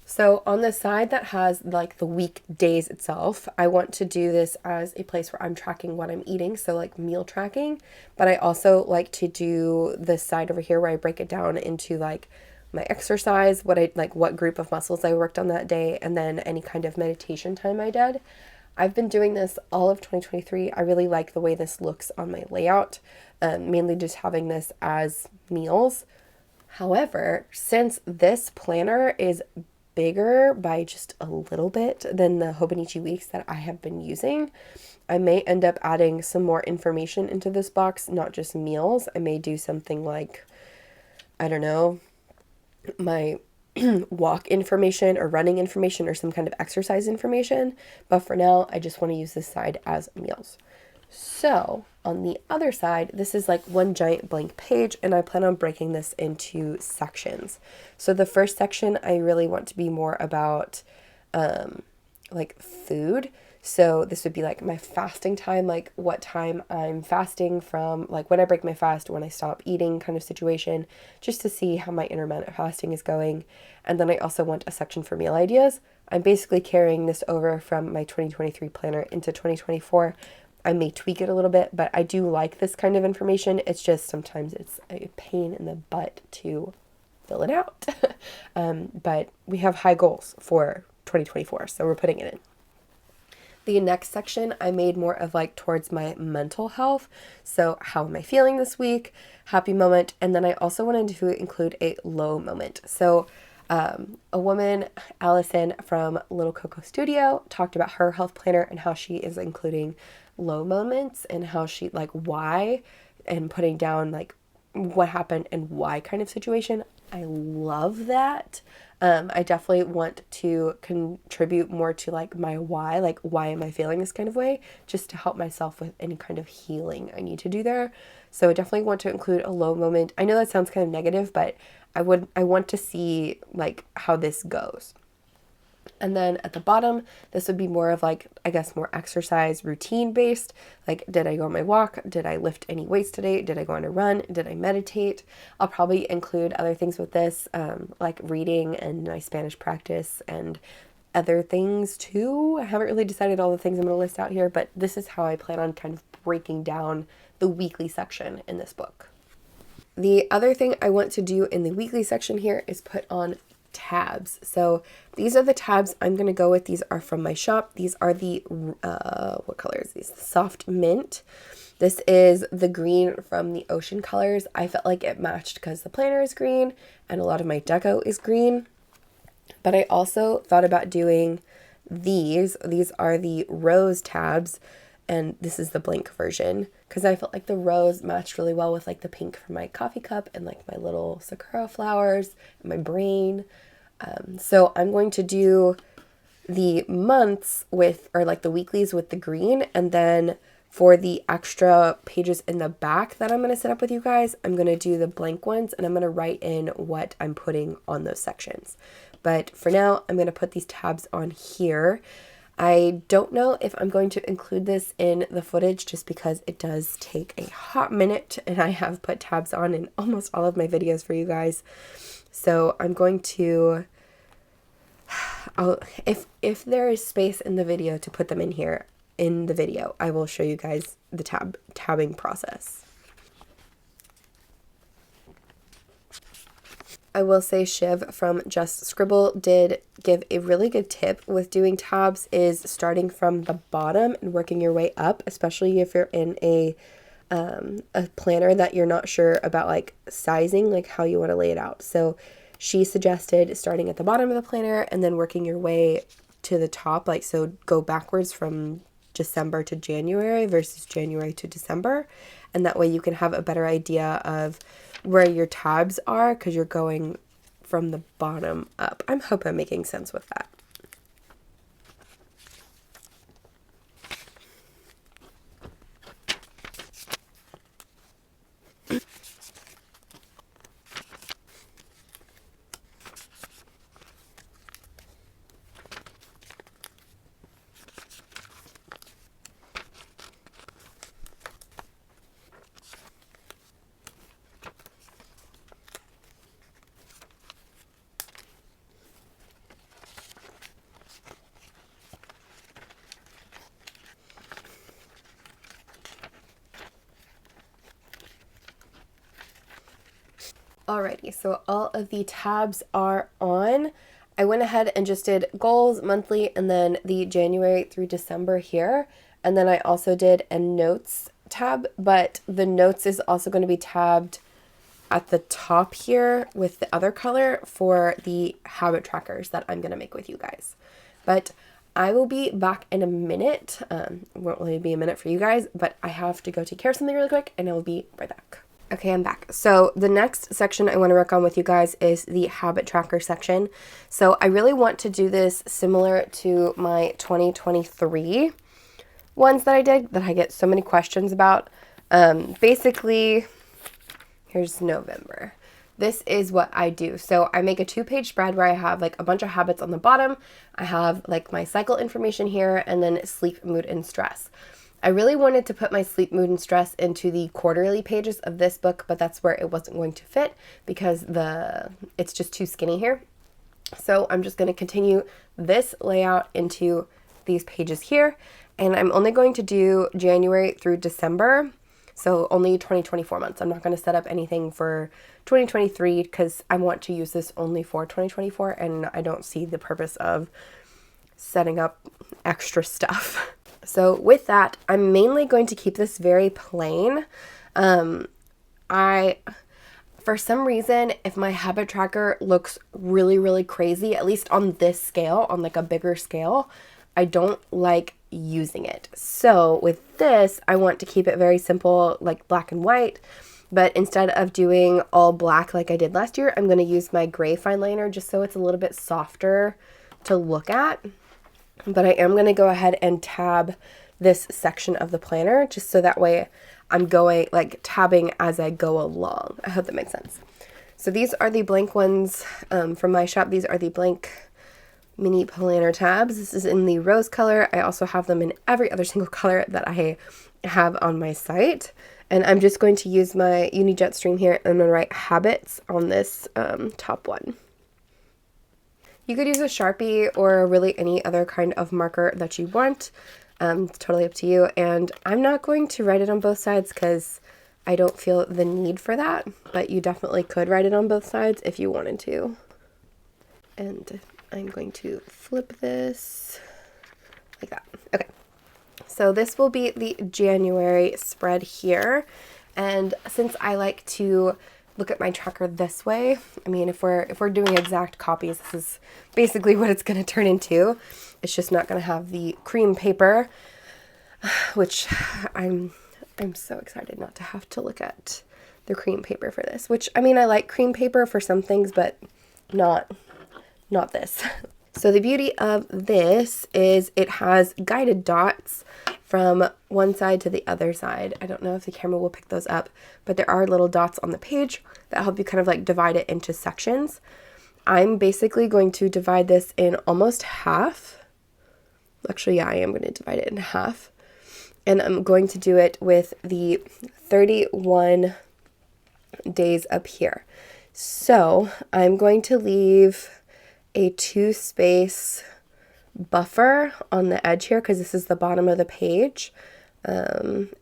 So on the side that has like the weekdays itself, I want to do this as a place where I'm tracking what I'm eating, so like meal tracking, but I also like to do this side over here where I break it down into like my exercise, what group of muscles I worked on that day, and then any kind of meditation time I did. I've been doing this all of 2023. I really like the way this looks on my layout, mainly just having this as meals. However, since this planner is bigger by just a little bit than the Hobonichi Weeks that I have been using, I may end up adding some more information into this box, not just meals. I may do something like, I don't know, my walk information or running information or some kind of exercise information. But for now, I just want to use this side as meals. So on the other side, this is like one giant blank page, and I plan on breaking this into sections. So the first section, I really want to be more about like food. So this would be like my fasting time, like what time I'm fasting from, like when I break my fast, when I stop eating kind of situation, just to see how my intermittent fasting is going. And then I also want a section for meal ideas. I'm basically carrying this over from my 2023 planner into 2024. I may tweak it a little bit, but I do like this kind of information. It's just sometimes it's a pain in the butt to fill it out. But we have high goals for 2024, so we're putting it in. The next section I made more of like towards my mental health. So how am I feeling this week? Happy moment. And then I also wanted to include a low moment. So a woman, Allison from Little Coco Studio, talked about her health planner and how she is including low moments and how she like why, and putting down like what happened and why kind of situation. I love that. I definitely want to contribute more to like my why, like why am I feeling this kind of way, just to help myself with any kind of healing I need to do there. So I definitely want to include a low moment. I know that sounds kind of negative, but I want to see like how this goes. And then at the bottom, this would be more of like, I guess, more exercise routine based. Like, did I go on my walk? Did I lift any weights today? Did I go on a run? Did I meditate? I'll probably include other things with this, like reading and my Spanish practice and other things too. I haven't really decided all the things I'm going to list out here, but this is how I plan on kind of breaking down the weekly section in this book. The other thing I want to do in the weekly section here is put on tabs. So these are the tabs I'm going to go with. These are from my shop. These are the, what color is these? Soft mint. This is the green from the ocean colors. I felt like it matched because the planner is green and a lot of my deco is green. But I also thought about doing these. These are the rose tabs, and this is the blank version because I felt like the rose matched really well with like the pink from my coffee cup and like my little sakura flowers and my brain. So I'm going to do the months with, or like the weeklies with the green, and then for the extra pages in the back that I'm going to set up with you guys, I'm going to do the blank ones, and I'm going to write in what I'm putting on those sections. But for now, I'm going to put these tabs on here. I don't know if I'm going to include this in the footage just because it does take a hot minute, and I have put tabs on in almost all of my videos for you guys. So I'm going to, if there is space in the video to put them in here in the video, I will show you guys the tabbing process. I will say Shiv from Just Scribble did give a really good tip with doing tabs, is starting from the bottom and working your way up, especially if you're in a planner that you're not sure about like sizing, like how you want to lay it out. So she suggested starting at the bottom of the planner and then working your way to the top, like so go backwards from December to January versus January to December, and that way you can have a better idea of where your tabs are because you're going from the bottom up. I hope I'm making sense with that. Alrighty, so all of the tabs are on. I went ahead and just did goals, monthly, and then the January through December here. And then I also did a notes tab, but the notes is also going to be tabbed at the top here with the other color for the habit trackers that I'm going to make with you guys. But I will be back in a minute. Won't really be a minute for you guys, but I have to go take care of something really quick and I will be right back. Okay, I'm back. So the next section I want to work on with you guys is the habit tracker section. So I really want to do this similar to my 2023 ones that I did that I get so many questions about. Basically, here's November. This is what I do. So I make a 2-page spread where I have like a bunch of habits on the bottom. I have like my cycle information here and then sleep, mood, and stress. I really wanted to put my sleep, mood, and stress into the quarterly pages of this book, but that's where it wasn't going to fit because it's just too skinny here. So I'm just going to continue this layout into these pages here. And I'm only going to do January through December. So only 2024 months. I'm not going to set up anything for 2023 because I want to use this only for 2024 and I don't see the purpose of setting up extra stuff. So with that, I'm mainly going to keep this very plain. For some reason, if my habit tracker looks really, really crazy, at least on this scale, on like a bigger scale, I don't like using it. So with this, I want to keep it very simple, like black and white. But instead of doing all black like I did last year, I'm going to use my gray fine liner just so it's a little bit softer to look at. But I am going to go ahead and tab this section of the planner just so that way I'm going like tabbing as I go along. I hope that makes sense. So these are the blank ones from my shop. These are the blank mini planner tabs. This is in the rose color. I also have them in every other single color that I have on my site. And I'm just going to use my Unijet stream here and I'm going to write habits on this top one. You could use a Sharpie or really any other kind of marker that you want. It's totally up to you. And I'm not going to write it on both sides because I don't feel the need for that. But you definitely could write it on both sides if you wanted to. And I'm going to flip this like that. Okay. So this will be the January spread here. And since I like to look at my tracker this way, I mean, if we're doing exact copies, this is basically what it's going to turn into. It's just not going to have the cream paper, which I'm so excited not to have to look at the cream paper for this, which, I mean, I like cream paper for some things, but not this. So the beauty of this is it has guided dots from one side to the other side. I don't know if the camera will pick those up, but there are little dots on the page that help you kind of like divide it into sections. I'm basically going to divide this in almost half. Actually, yeah, I am going to divide it in half. And I'm going to do it with the 31 days up here. So I'm going to leave a 2-space buffer on the edge here because this is the bottom of the page.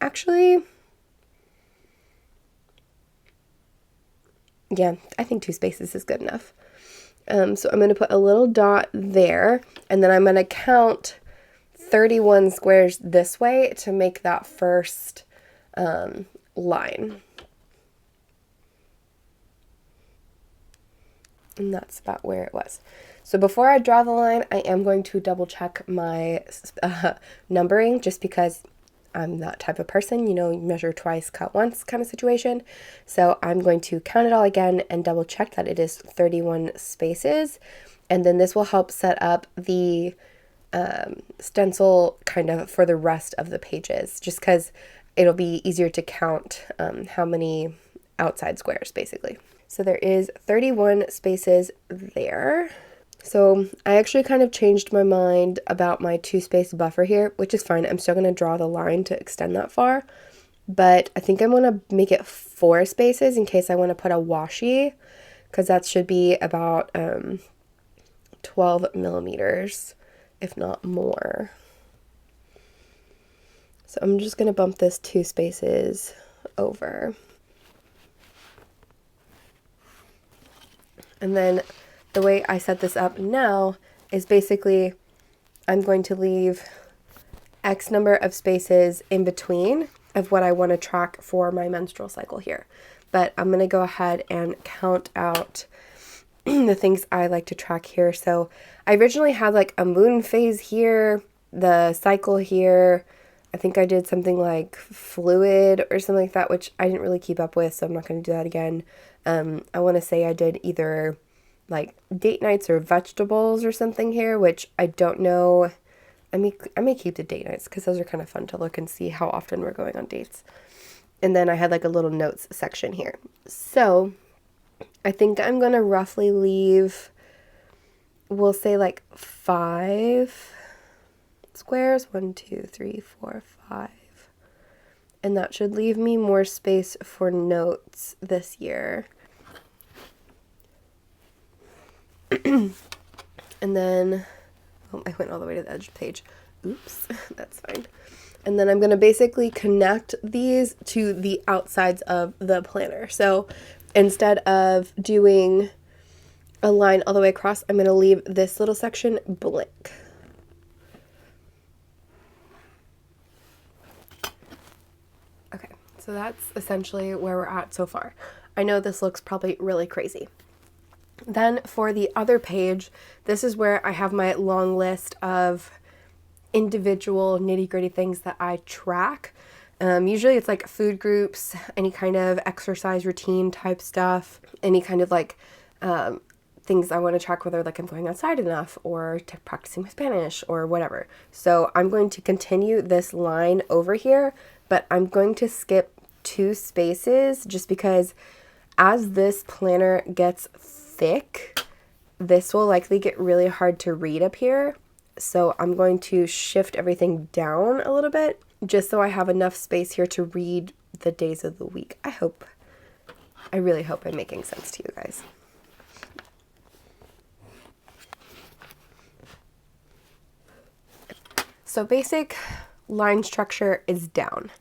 Actually, yeah, I think 2 spaces is good enough. So I'm going to put a little dot there, and then I'm going to count 31 squares this way to make that first line. And that's about where it was. So before I draw the line, I am going to double check my numbering just because I'm that type of person, you know, measure twice, cut once kind of situation. So I'm going to count it all again and double check that it is 31 spaces. And then this will help set up the stencil kind of for the rest of the pages, just because it'll be easier to count how many outside squares basically. So there is 31 spaces there. So I actually kind of changed my mind about my 2-space buffer here, which is fine. I'm still going to draw the line to extend that far, but I think I'm going to make it 4 spaces in case I want to put a washi, because that should be about 12 millimeters, if not more. So I'm just going to bump this 2 spaces over. And then the way I set this up now is basically I'm going to leave X number of spaces in between of what I want to track for my menstrual cycle here. But I'm going to go ahead and count out the things I like to track here. So I originally had like a moon phase here, the cycle here. I think I did something like fluid or something like that, which I didn't really keep up with, so I'm not going to do that again. I want to say I did either like date nights or vegetables or something here, which I don't know. I may keep the date nights because those are kind of fun to look and see how often we're going on dates. And then I had like a little notes section here. So I think I'm going to roughly leave, we'll say like 5 squares. 1, 2, 3, 4, 5. And that should leave me more space for notes this year. And then, I went all the way to the edge of the page. Oops, that's fine. And then I'm going to basically connect these to the outsides of the planner. So instead of doing a line all the way across, I'm going to leave this little section blank. Okay, so that's essentially where we're at so far. I know this looks probably really crazy. Then for the other page, this is where I have my long list of individual nitty-gritty things that I track. Usually it's like food groups, any kind of exercise routine type stuff, any kind of like things I want to track, whether like I'm going outside enough or practicing my Spanish or whatever. So I'm going to continue this line over here, but I'm going to skip 2 spaces just because as this planner gets thick, this will likely get really hard to read up here. So I'm going to shift everything down a little bit just so I have enough space here to read the days of the week. I really hope I'm making sense to you guys. So basic line structure is down.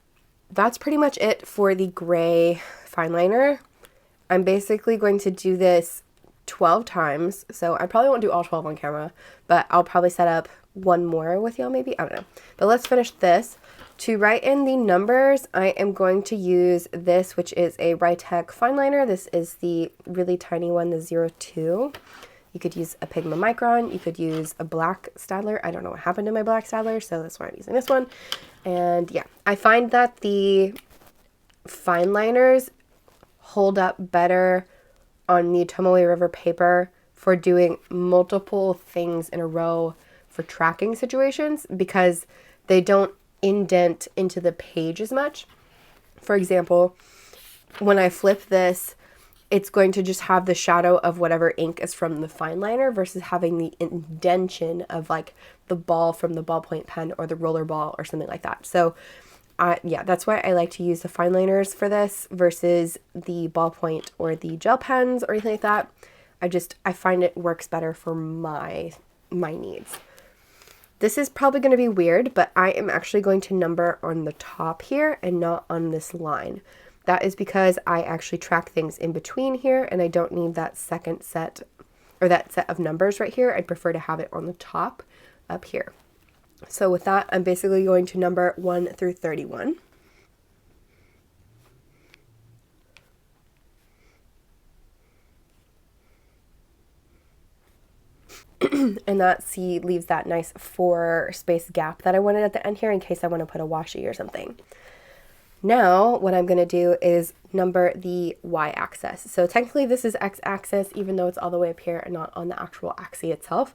That's pretty much it for the gray fine liner. I'm basically going to do this 12 times. So I probably won't do all 12 on camera, but I'll probably set up one more with y'all maybe. I don't know. But let's finish this. To write in the numbers, I am going to use this, which is a Rytech fine liner. This is the really tiny one, the 02. You could use a Pigma Micron. You could use a black Staedtler. I don't know what happened to my black Staedtler, so that's why I'm using this one. And yeah, I find that the fine liners hold up better on the Tomoe River paper for doing multiple things in a row for tracking situations because they don't indent into the page as much. For example, when I flip this, it's going to just have the shadow of whatever ink is from the fine liner versus having the indentation of like the ball from the ballpoint pen or the roller ball or something like that. So yeah, that's why I like to use the fine liners for this versus the ballpoint or the gel pens or anything like that. I find it works better for my needs. This is probably going to be weird, but I am actually going to number on the top here and not on this line. That is because I actually track things in between here and I don't need that second set or that set of numbers right here. I'd prefer to have it on the top up here. So with that, I'm basically going to number 1 through 31. And that leaves that nice 4 space gap that I wanted at the end here in case I want to put a washi or something. Now what I'm going to do is number the y-axis. So technically this is x-axis even though it's all the way up here and not on the actual axis itself.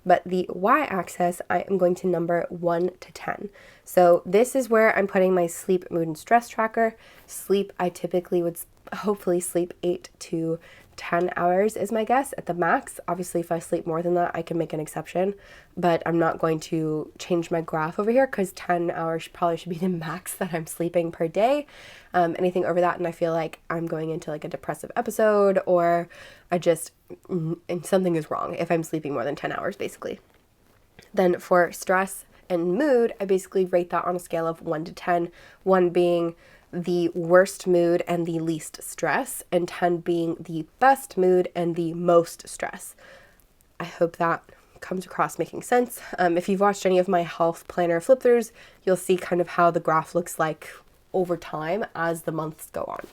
But the y-axis I am going to number 1 to 10. So this is where I'm putting my sleep, mood, and stress tracker. Sleep, I typically would hopefully sleep 8 to 10 hours is my guess at the max. Obviously, if I sleep more than that, I can make an exception, but I'm not going to change my graph over here because 10 hours probably should be the max that I'm sleeping per day. Anything over that, and I feel like I'm going into like a depressive episode or and something is wrong if I'm sleeping more than 10 hours, basically. Then for stress and mood, I basically rate that on a scale of 1 to 10, 1 being the worst mood and the least stress, and 10 being the best mood and the most stress. I hope that comes across making sense. If you've watched any of my health planner flip throughs, you'll see kind of how the graph looks like over time as the months go on.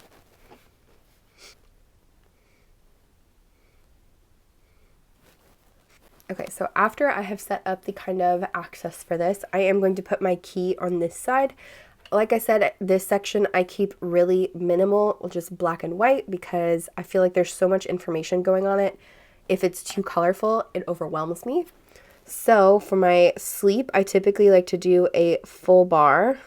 Okay, so after I have set up the kind of access for this, I am going to put my key on this side. Like I said, this section I keep really minimal, just black and white, because I feel like there's so much information going on it. If it's too colorful, it overwhelms me. So for my sleep, I typically like to do a full bar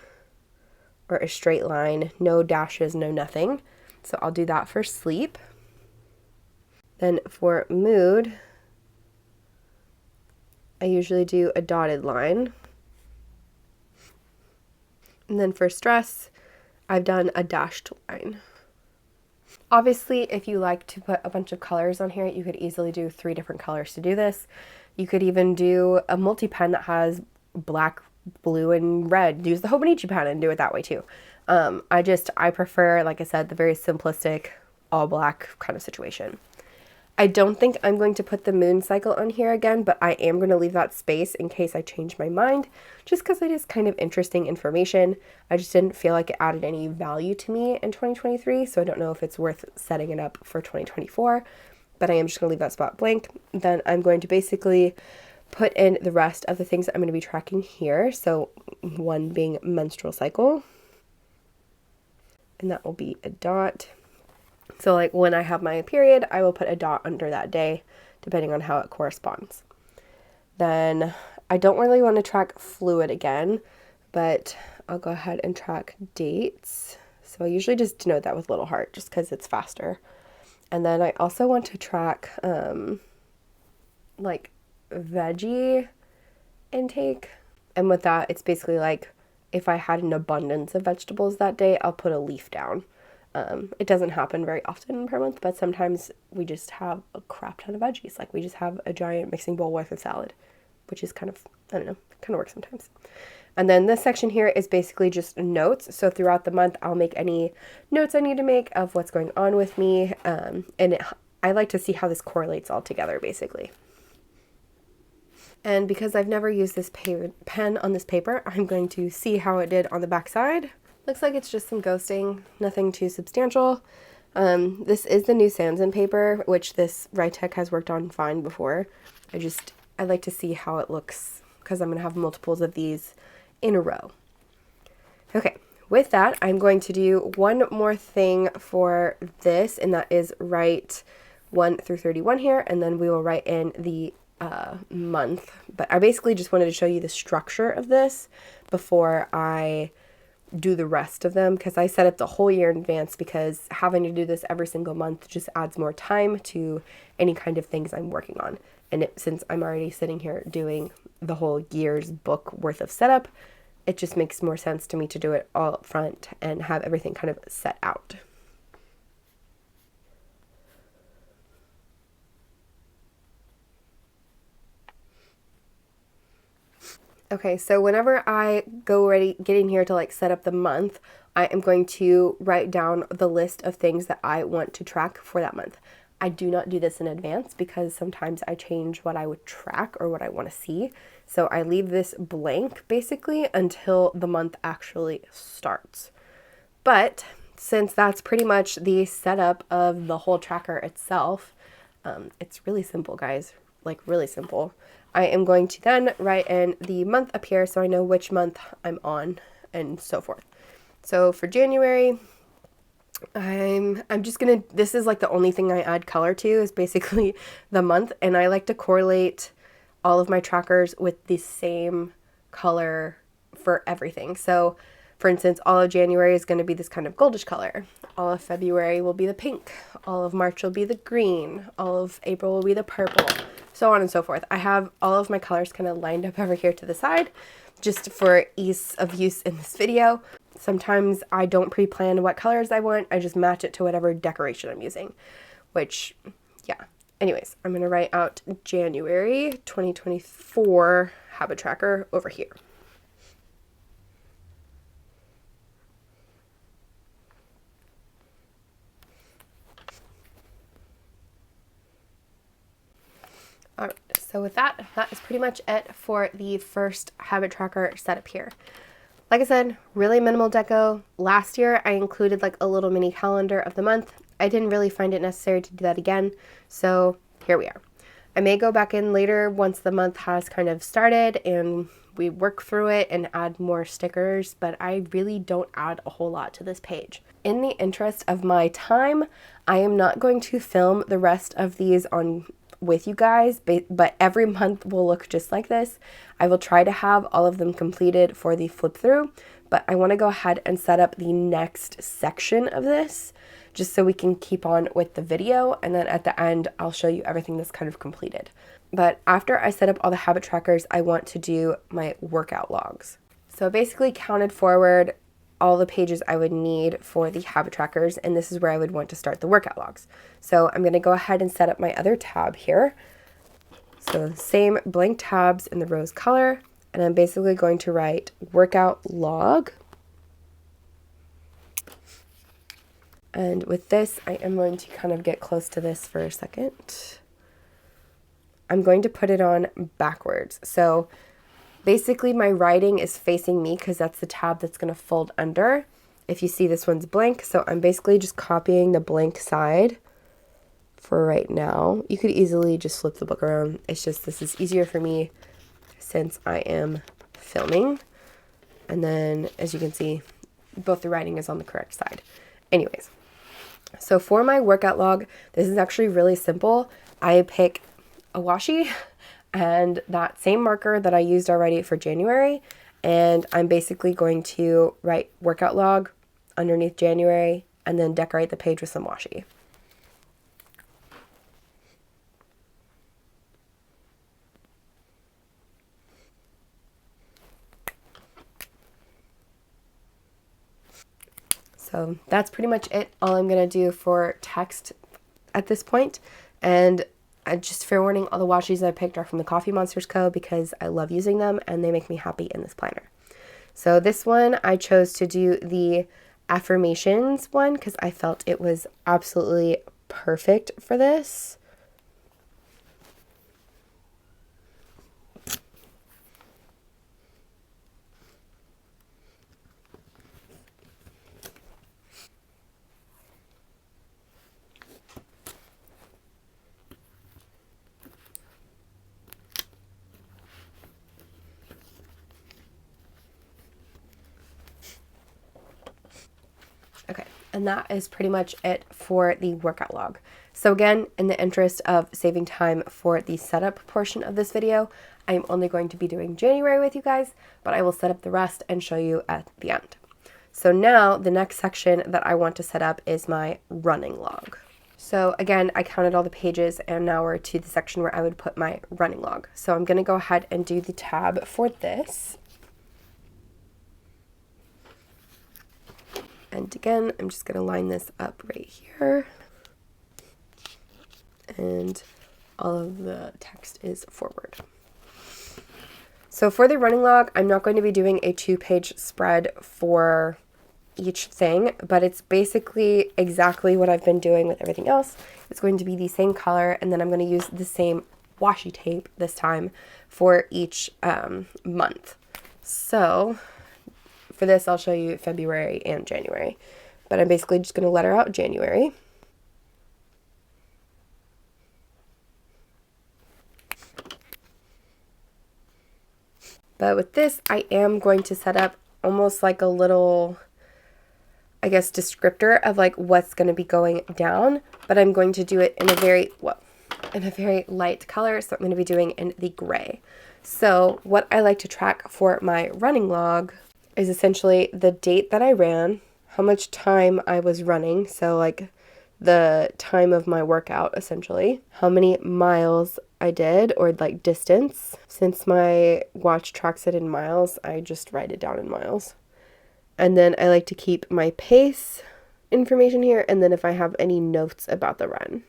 or a straight line, no dashes, no nothing. So I'll do that for sleep. Then for mood, I usually do a dotted line. And then for stress, I've done a dashed line. Obviously, if you like to put a bunch of colors on here, you could easily do 3 different colors to do this. You could even do a multi-pen that has black, blue, and red. Use the Hobonichi pen and do it that way too. I prefer, like I said, the very simplistic, all black kind of situation. I don't think I'm going to put the moon cycle on here again, but I am going to leave that space in case I change my mind, just because it is kind of interesting information. I just didn't feel like it added any value to me in 2023, so I don't know if it's worth setting it up for 2024, but I am just going to leave that spot blank. Then I'm going to basically put in the rest of the things that I'm going to be tracking here. So one being menstrual cycle, and that will be a dot. So like when I have my period, I will put a dot under that day, depending on how it corresponds. Then I don't really want to track fluid again, but I'll go ahead and track dates. So I usually just denote that with little heart just because it's faster. And then I also want to track like veggie intake. And with that, it's basically like if I had an abundance of vegetables that day, I'll put a leaf down. It doesn't happen very often per month, but sometimes we just have a crap ton of veggies. Like we just have a giant mixing bowl worth of salad, which is kind of, I don't know, kind of works sometimes. And then this section here is basically just notes. So throughout the month, I'll make any notes I need to make of what's going on with me. I like to see how this correlates all together, basically. And because I've never used this pen on this paper, I'm going to see how it did on the back side. Looks like it's just some ghosting, nothing too substantial. This is the new Sanson paper, which this Rytech has worked on fine before. I like to see how it looks because I'm going to have multiples of these in a row. Okay, with that, I'm going to do one more thing for this, and that is write 1 through 31 here, and then we will write in the month. But I basically just wanted to show you the structure of this before I do the rest of them, because I set up the whole year in advance, because having to do this every single month just adds more time to any kind of things I'm working on. And since I'm already sitting here doing the whole year's book worth of setup, it just makes more sense to me to do it all up front and have everything kind of set out. Okay, so whenever I get in here to like set up the month, I am going to write down the list of things that I want to track for that month. I do not do this in advance because sometimes I change what I would track or what I want to see. So I leave this blank basically until the month actually starts. But since that's pretty much the setup of the whole tracker itself, it's really simple, guys, like really simple. I am going to then write in the month up here so I know which month I'm on and so forth. So for January, I'm just gonna, this is like the only thing I add color to is basically the month, and I like to correlate all of my trackers with the same color for everything. So for instance, all of January is going to be this kind of goldish color. All of February will be the pink. All of March will be the green. All of April will be the purple. So on and so forth. I have all of my colors kind of lined up over here to the side just for ease of use in this video. Sometimes I don't pre-plan what colors I want. I just match it to whatever decoration I'm using, which, yeah. Anyways, I'm going to write out January 2024 habit tracker over here. So with that, that is pretty much it for the first habit tracker setup here. Like I said, really minimal deco. Last year, I included like a little mini calendar of the month. I didn't really find it necessary to do that again, so here we are. I may go back in later once the month has kind of started and we work through it and add more stickers, but I really don't add a whole lot to this page. In the interest of my time, I am not going to film the rest of these on with you guys, but every month will look just like this. I will try to have all of them completed for the flip through, but I want to go ahead and set up the next section of this just so we can keep on with the video, and then at the end I'll show you everything that's kind of completed. But after I set up all the habit trackers, I want to do my workout logs. So I basically counted forward all the pages I would need for the habit trackers, and this is where I would want to start the workout logs. So I'm going to go ahead and set up my other tab here. So same blank tabs in the rose color, and I'm basically going to write workout log. And with this, I am going to kind of get close to this for a second. I'm going to put it on backwards. So basically my writing is facing me because that's the tab that's going to fold under. If you see, this one's blank, so I'm basically just copying the blank side for right now. You could easily just flip the book around. It's just this is easier for me since I am filming. And then as you can see, both the writing is on the correct side. Anyways, so for my workout log, this is actually really simple. I pick a washi and that same marker that I used already for January, and I'm basically going to write workout log underneath January and then decorate the page with some washi. So that's pretty much it. All I'm going to do for text at this point. And just fair warning, all the washis I picked are from the Coffee Monsters Co. because I love using them and they make me happy in this planner. So this one, I chose to do the affirmations one because I felt it was absolutely perfect for this. Okay, and that is pretty much it for the workout log. So again, in the interest of saving time for the setup portion of this video, I'm only going to be doing January with you guys, but I will set up the rest and show you at the end. So now the next section that I want to set up is my running log. So again, I counted all the pages and now we're to the section where I would put my running log. So I'm going to go ahead and do the tab for this. And again, I'm just going to line this up right here. And all of the text is forward. So for the running log, I'm not going to be doing a 2-page spread for each thing, but it's basically exactly what I've been doing with everything else. It's going to be the same color, and then I'm going to use the same washi tape this time for each month. So for this, I'll show you February and January, but I'm basically just going to letter out January. But with this, I am going to set up almost like a little, I guess, descriptor of like what's going to be going down, but I'm going to do it in a very, light color. So I'm going to be doing in the gray. So what I like to track for my running log is essentially the date that I ran, how much time I was running, so like the time of my workout essentially, how many miles I did, or like distance. Since my watch tracks it in miles, I just write it down in miles. And then I like to keep my pace information here, and then if I have any notes about the run.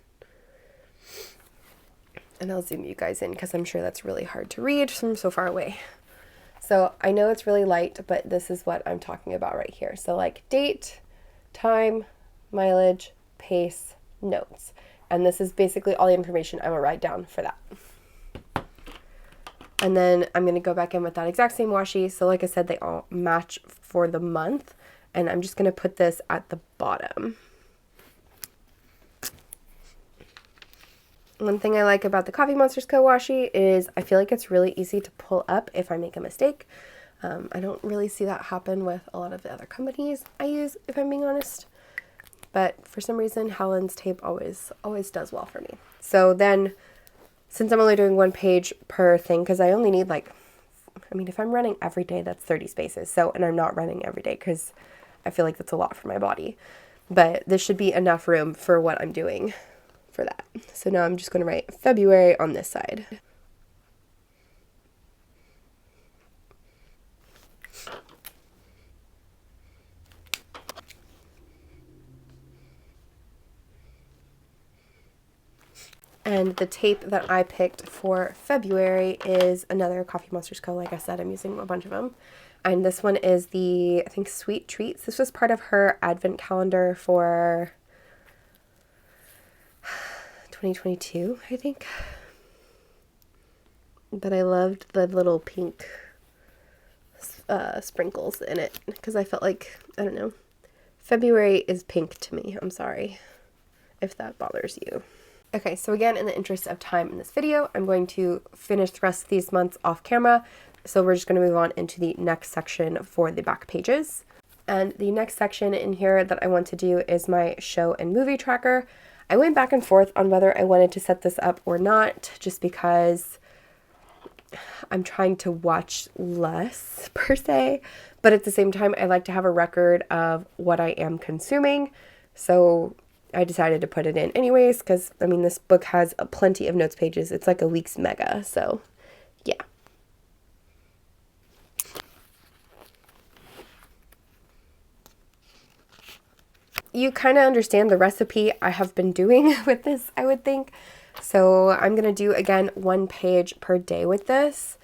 And I'll zoom you guys in because I'm sure that's really hard to read from so far away. So I know it's really light, but this is what I'm talking about right here. So like date, time, mileage, pace, notes. And this is basically all the information I'm gonna write down for that. And then I'm going to go back in with that exact same washi. So like I said, they all match for the month. And I'm just going to put this at the bottom. One thing I like about the Coffee Monsters Co. washi is I feel like it's really easy to pull up if I make a mistake. I don't really see that happen with a lot of the other companies I use, if I'm being honest. But for some reason, Howland's tape always does well for me. So then, since I'm only doing 1 page per thing, because I only need like, I mean, if I'm running every day, that's 30 spaces. So, and I'm not running every day because I feel like that's a lot for my body. But this should be enough room for what I'm doing for that. So now I'm just going to write February on this side. And the tape that I picked for February is another Coffee Monsters Co. Like I said, I'm using a bunch of them. And this one is the, I think, Sweet Treats. This was part of her advent calendar for 2022, I think. But I loved the little pink sprinkles in it because I felt like, I don't know, February is pink to me. I'm sorry if that bothers you. Okay, so again, in the interest of time in this video, I'm going to finish the rest of these months off camera. So we're just going to move on into the next section for the back pages. And the next section in here that I want to do is my show and movie tracker. I went back and forth on whether I wanted to set this up or not, just because I'm trying to watch less per se, but at the same time, I like to have a record of what I am consuming. So I decided to put it in anyways, because I mean, this book has plenty of notes pages. It's like a week's mega. So yeah. You kind of understand the recipe I have been doing with this, I would think. So I'm going to do, again, 1 page per day with this.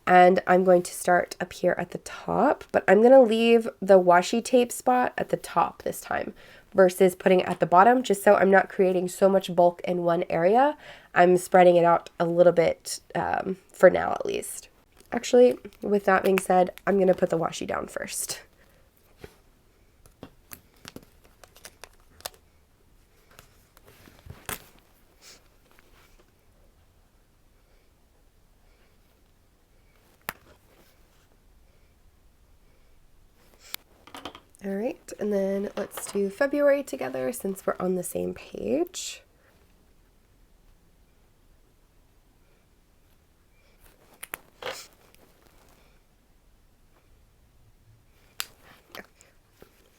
And I'm going to start up here at the top, but I'm going to leave the washi tape spot at the top this time versus putting it at the bottom, just so I'm not creating so much bulk in one area. I'm spreading it out a little bit for now, at least. Actually, with that being said, I'm going to put the washi down first. All right, and then let's do February together since we're on the same page.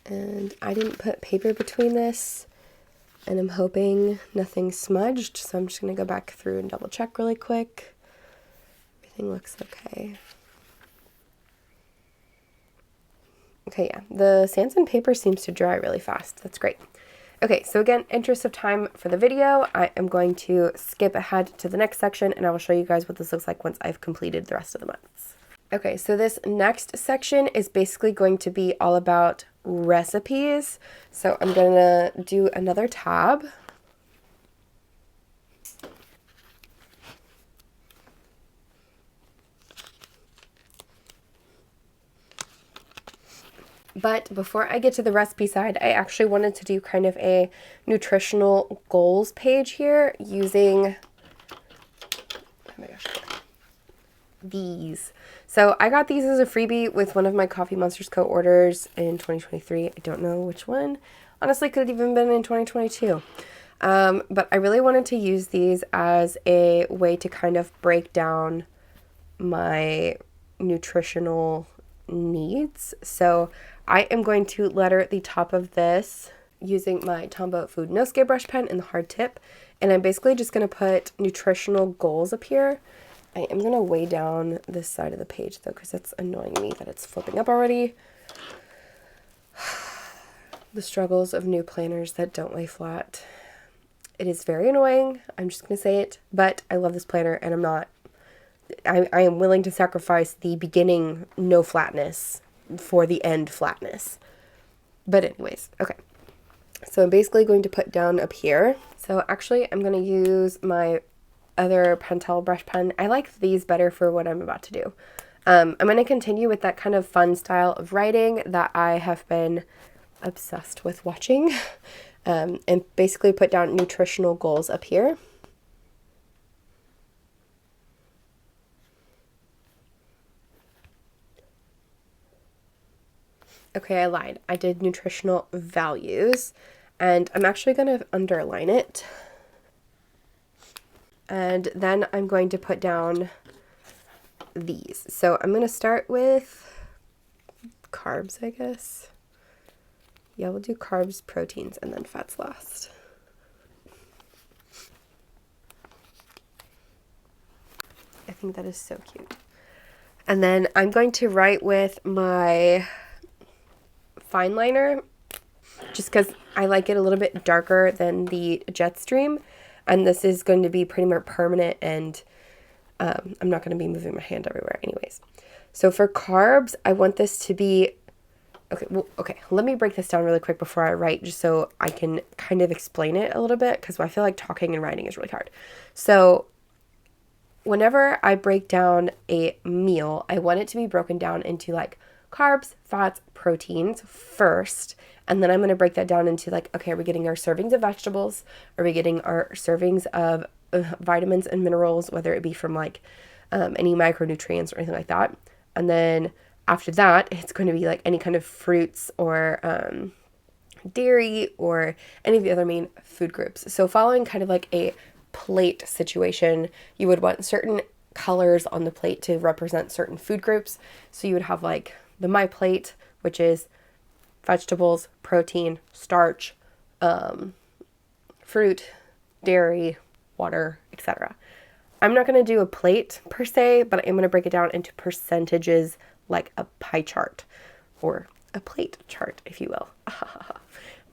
And I didn't put paper between this, and I'm hoping nothing smudged, so I'm just going to go back through and double check really quick. Everything looks okay. Okay, yeah, the sans paper seems to dry really fast. That's great. Okay, so again, interest of time for the video, I am going to skip ahead to the next section and I will show you guys what this looks like once I've completed the rest of the months. Okay, so this next section is basically going to be all about recipes. So I'm going to do another tab. But before I get to the recipe side, I actually wanted to do kind of a nutritional goals page here using, oh my gosh, these. So I got these as a freebie with one of my Coffee Monsters Co. orders in 2023. I don't know which one. Honestly, could have even been in 2022. But I really wanted to use these as a way to kind of break down my nutritional needs. So I am going to letter the top of this using my Tombow Food No-Scale brush pen in the hard tip. And I'm basically just going to put nutritional goals up here. I am going to weigh down this side of the page though, because it's annoying me that it's flipping up already. The struggles of new planners that don't lay flat. It is very annoying. I'm just going to say it, but I love this planner and I am willing to sacrifice the beginning no flatness for the end flatness. But anyways, okay. So I'm basically going to put down up here. So actually I'm going to use my other Pentel brush pen. I like these better for what I'm about to do. I'm going to continue with that kind of fun style of writing that I have been obsessed with watching, and basically put down nutritional goals up here. Okay, I lied. I did nutritional values, and I'm actually going to underline it. And then I'm going to put down these. So I'm going to start with carbs, I guess. Yeah, we'll do carbs, proteins, and then fats last. I think that is so cute. And then I'm going to write with my fine liner, just because I like it a little bit darker than the Jetstream. And this is going to be pretty more permanent, and I'm not going to be moving my hand everywhere anyways. So for carbs, I want this to be, okay, let me break this down really quick before I write, just so I can kind of explain it a little bit, because I feel like talking and writing is really hard. So whenever I break down a meal, I want it to be broken down into like carbs, fats, proteins first, and then I'm going to break that down into like, okay, are we getting our servings of vegetables? Are we getting our servings of vitamins and minerals, whether it be from like any micronutrients or anything like that? And then after that, it's going to be like any kind of fruits or dairy or any of the other main food groups. So following kind of like a plate situation, you would want certain colors on the plate to represent certain food groups. So you would have like the My Plate, which is vegetables, protein, starch, fruit, dairy, water, etc. I'm not going to do a plate per se, but I'm going to break it down into percentages like a pie chart or a plate chart, if you will.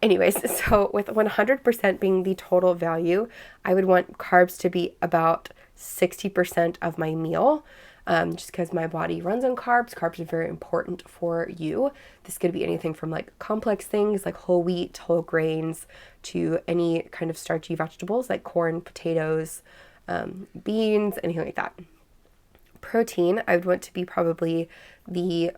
Anyways, so with 100% being the total value, I would want carbs to be about 60% of my meal, just because my body runs on carbs. Carbs are very important for you. This could be anything from like complex things like whole wheat, whole grains, to any kind of starchy vegetables like corn, potatoes, beans, anything like that. Protein, I would want to be probably the,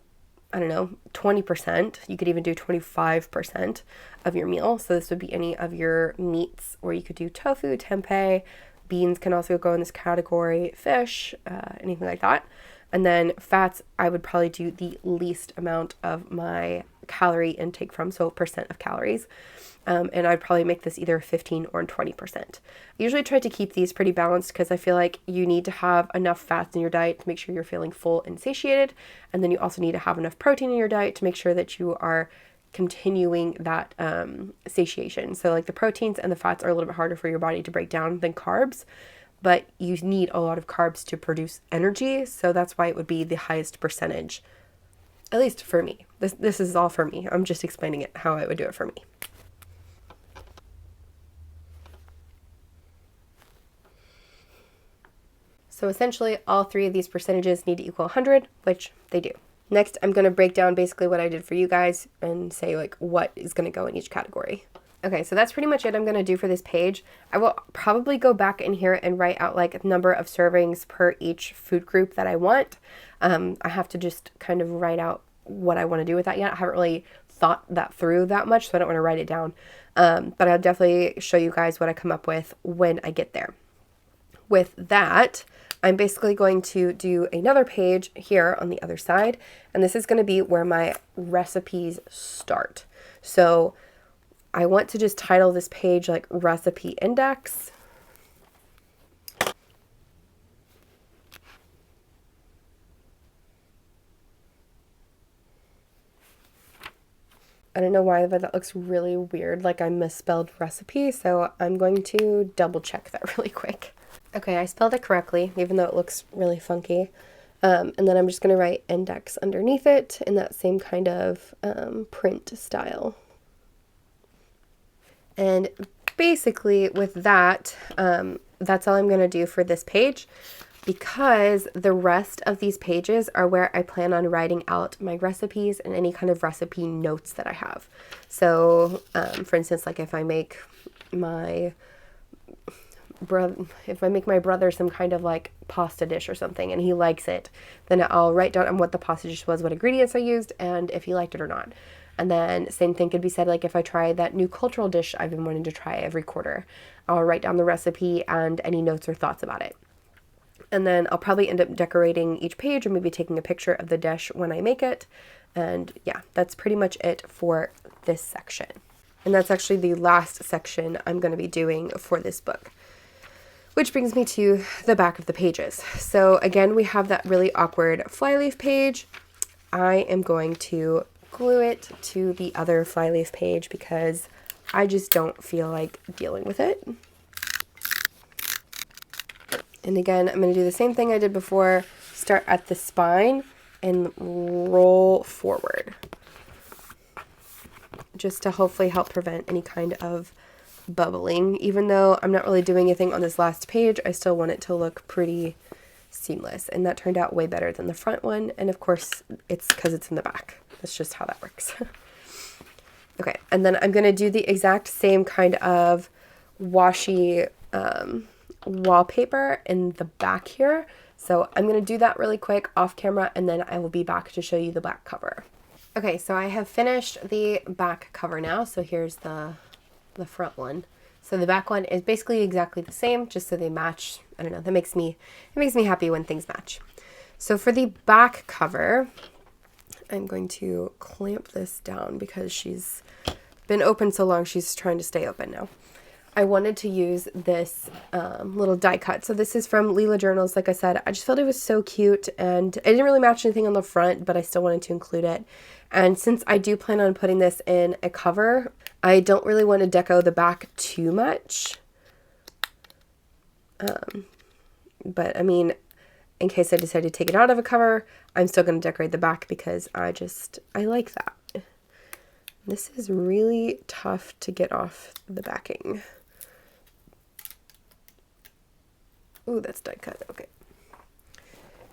20%. You could even do 25% of your meal. So this would be any of your meats, or you could do tofu, tempeh. Beans can also go in this category, fish, anything like that. And then fats, I would probably do the least amount of my calorie intake from, so percent of calories. And I'd probably make this either 15 or 20%. I usually try to keep these pretty balanced because I feel like you need to have enough fats in your diet to make sure you're feeling full and satiated. And then you also need to have enough protein in your diet to make sure that you are continuing that satiation. So like the proteins and the fats are a little bit harder for your body to break down than carbs, but you need a lot of carbs to produce energy. So that's why it would be the highest percentage, at least for me. This is all for me. I'm just explaining it how I would do it for me. So essentially all three of these percentages need to equal 100, which they do. Next, I'm going to break down basically what I did for you guys and say like what is going to go in each category. Okay, so that's pretty much it I'm going to do for this page. I will probably go back in here and write out like a number of servings per each food group that I want. I have to just kind of write out what I want to do with that yet. I haven't really thought that through that much, so I don't want to write it down. But I'll definitely show you guys what I come up with when I get there. With that, I'm basically going to do another page here on the other side, and this is going to be where my recipes start. So I want to just title this page like Recipe Index. I don't know why, but that looks really weird, like I misspelled recipe, so I'm going to double check that really quick. Okay, I spelled it correctly, even though it looks really funky. And then I'm just going to write index underneath it in that same kind of print style. And basically with that, that's all I'm going to do for this page, because the rest of these pages are where I plan on writing out my recipes and any kind of recipe notes that I have. So, for instance, like if I make my make my brother some kind of like pasta dish or something and he likes it, then I'll write down on what the pasta dish was, what ingredients I used, and if he liked it or not. And then same thing could be said like if I try that new cultural dish I've been wanting to try every quarter, I'll write down the recipe and any notes or thoughts about it. And then I'll probably end up decorating each page or maybe taking a picture of the dish when I make it. And yeah, that's pretty much it for this section. And that's actually the last section I'm going to be doing for this book. Which brings me to the back of the pages. So again, we have that really awkward Flyleaf page. I am going to glue it to the other Flyleaf page because I just don't feel like dealing with it. And again, I'm going to do the same thing I did before. Start at the spine and roll forward. Just to hopefully help prevent any kind of bubbling. Even though I'm not really doing anything on this last page, I still want it to look pretty seamless. And that turned out way better than the front one. And of course, it's because it's in the back. That's just how that works. Okay, and then I'm going to do the exact same kind of washi wallpaper in the back here. So I'm going to do that really quick off camera and then I will be back to show you the back cover. Okay, so I have finished the back cover now. So here's the front one. So the back one is basically exactly the same, just so they match. I don't know, it makes me happy when things match. So for the back cover, I'm going to clamp this down because she's been open so long, she's trying to stay open now. I wanted to use this little die cut. So this is from Leela Journals. Like I said, I just felt it was so cute and it didn't really match anything on the front, but I still wanted to include it. And since I do plan on putting this in a cover, I don't really want to deco the back too much. But I mean, in case I decide to take it out of a cover, I'm still going to decorate the back because I like that. This is really tough to get off the backing. Ooh, that's die cut. Okay.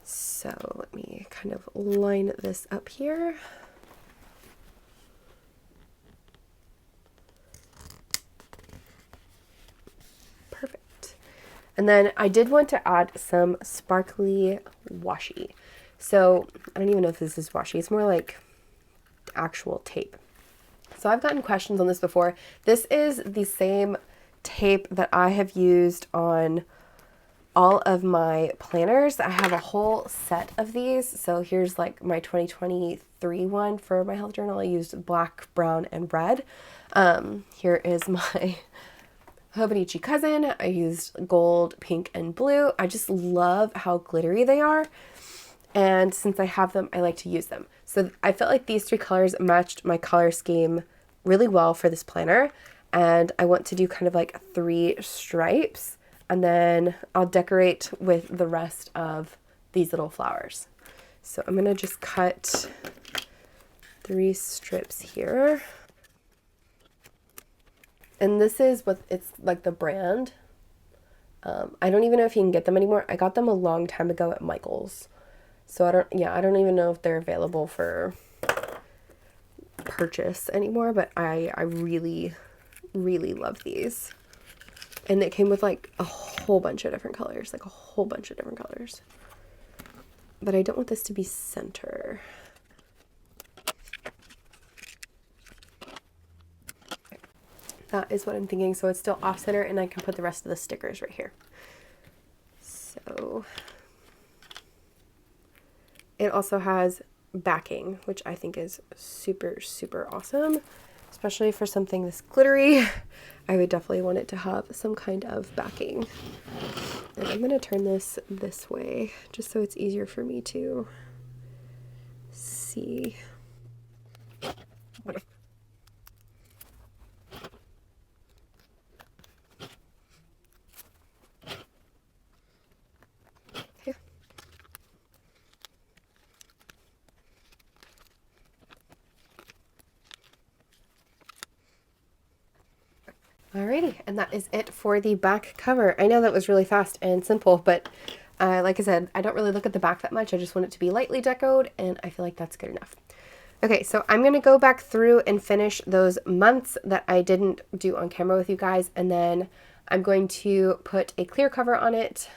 So let me kind of line this up here. Perfect. And then I did want to add some sparkly washi. So I don't even know if this is washi. It's more like actual tape. So I've gotten questions on this before. This is the same tape that I have used on all of my planners. I have a whole set of these. So here's like my 2023 one for my health journal. I used black, brown, and red. Here is my Hobonichi cousin. I used gold, pink, and blue. I just love how glittery they are. And since I have them, I like to use them. So I felt like these three colors matched my color scheme really well for this planner. And I want to do kind of like 3 stripes. And then I'll decorate with the rest of these little flowers. So I'm going to just cut 3 strips here. And this is what it's like, the brand. I don't even know if you can get them anymore. I got them a long time ago at Michael's. So I don't even know if they're available for purchase anymore, but I really, really love these. And it came with like a whole bunch of different colors, But I don't want this to be center. That is what I'm thinking. So it's still off center and I can put the rest of the stickers right here. So it also has backing, which I think is super, super awesome, especially for something this glittery. I would definitely want it to have some kind of backing. And I'm going to turn this way just so it's easier for me to see. Alrighty, and that is it for the back cover. I know that was really fast and simple, but like I said, I don't really look at the back that much. I just want it to be lightly decoed, and I feel like that's good enough. Okay, so I'm going to go back through and finish those months that I didn't do on camera with you guys, and then I'm going to put a clear cover on it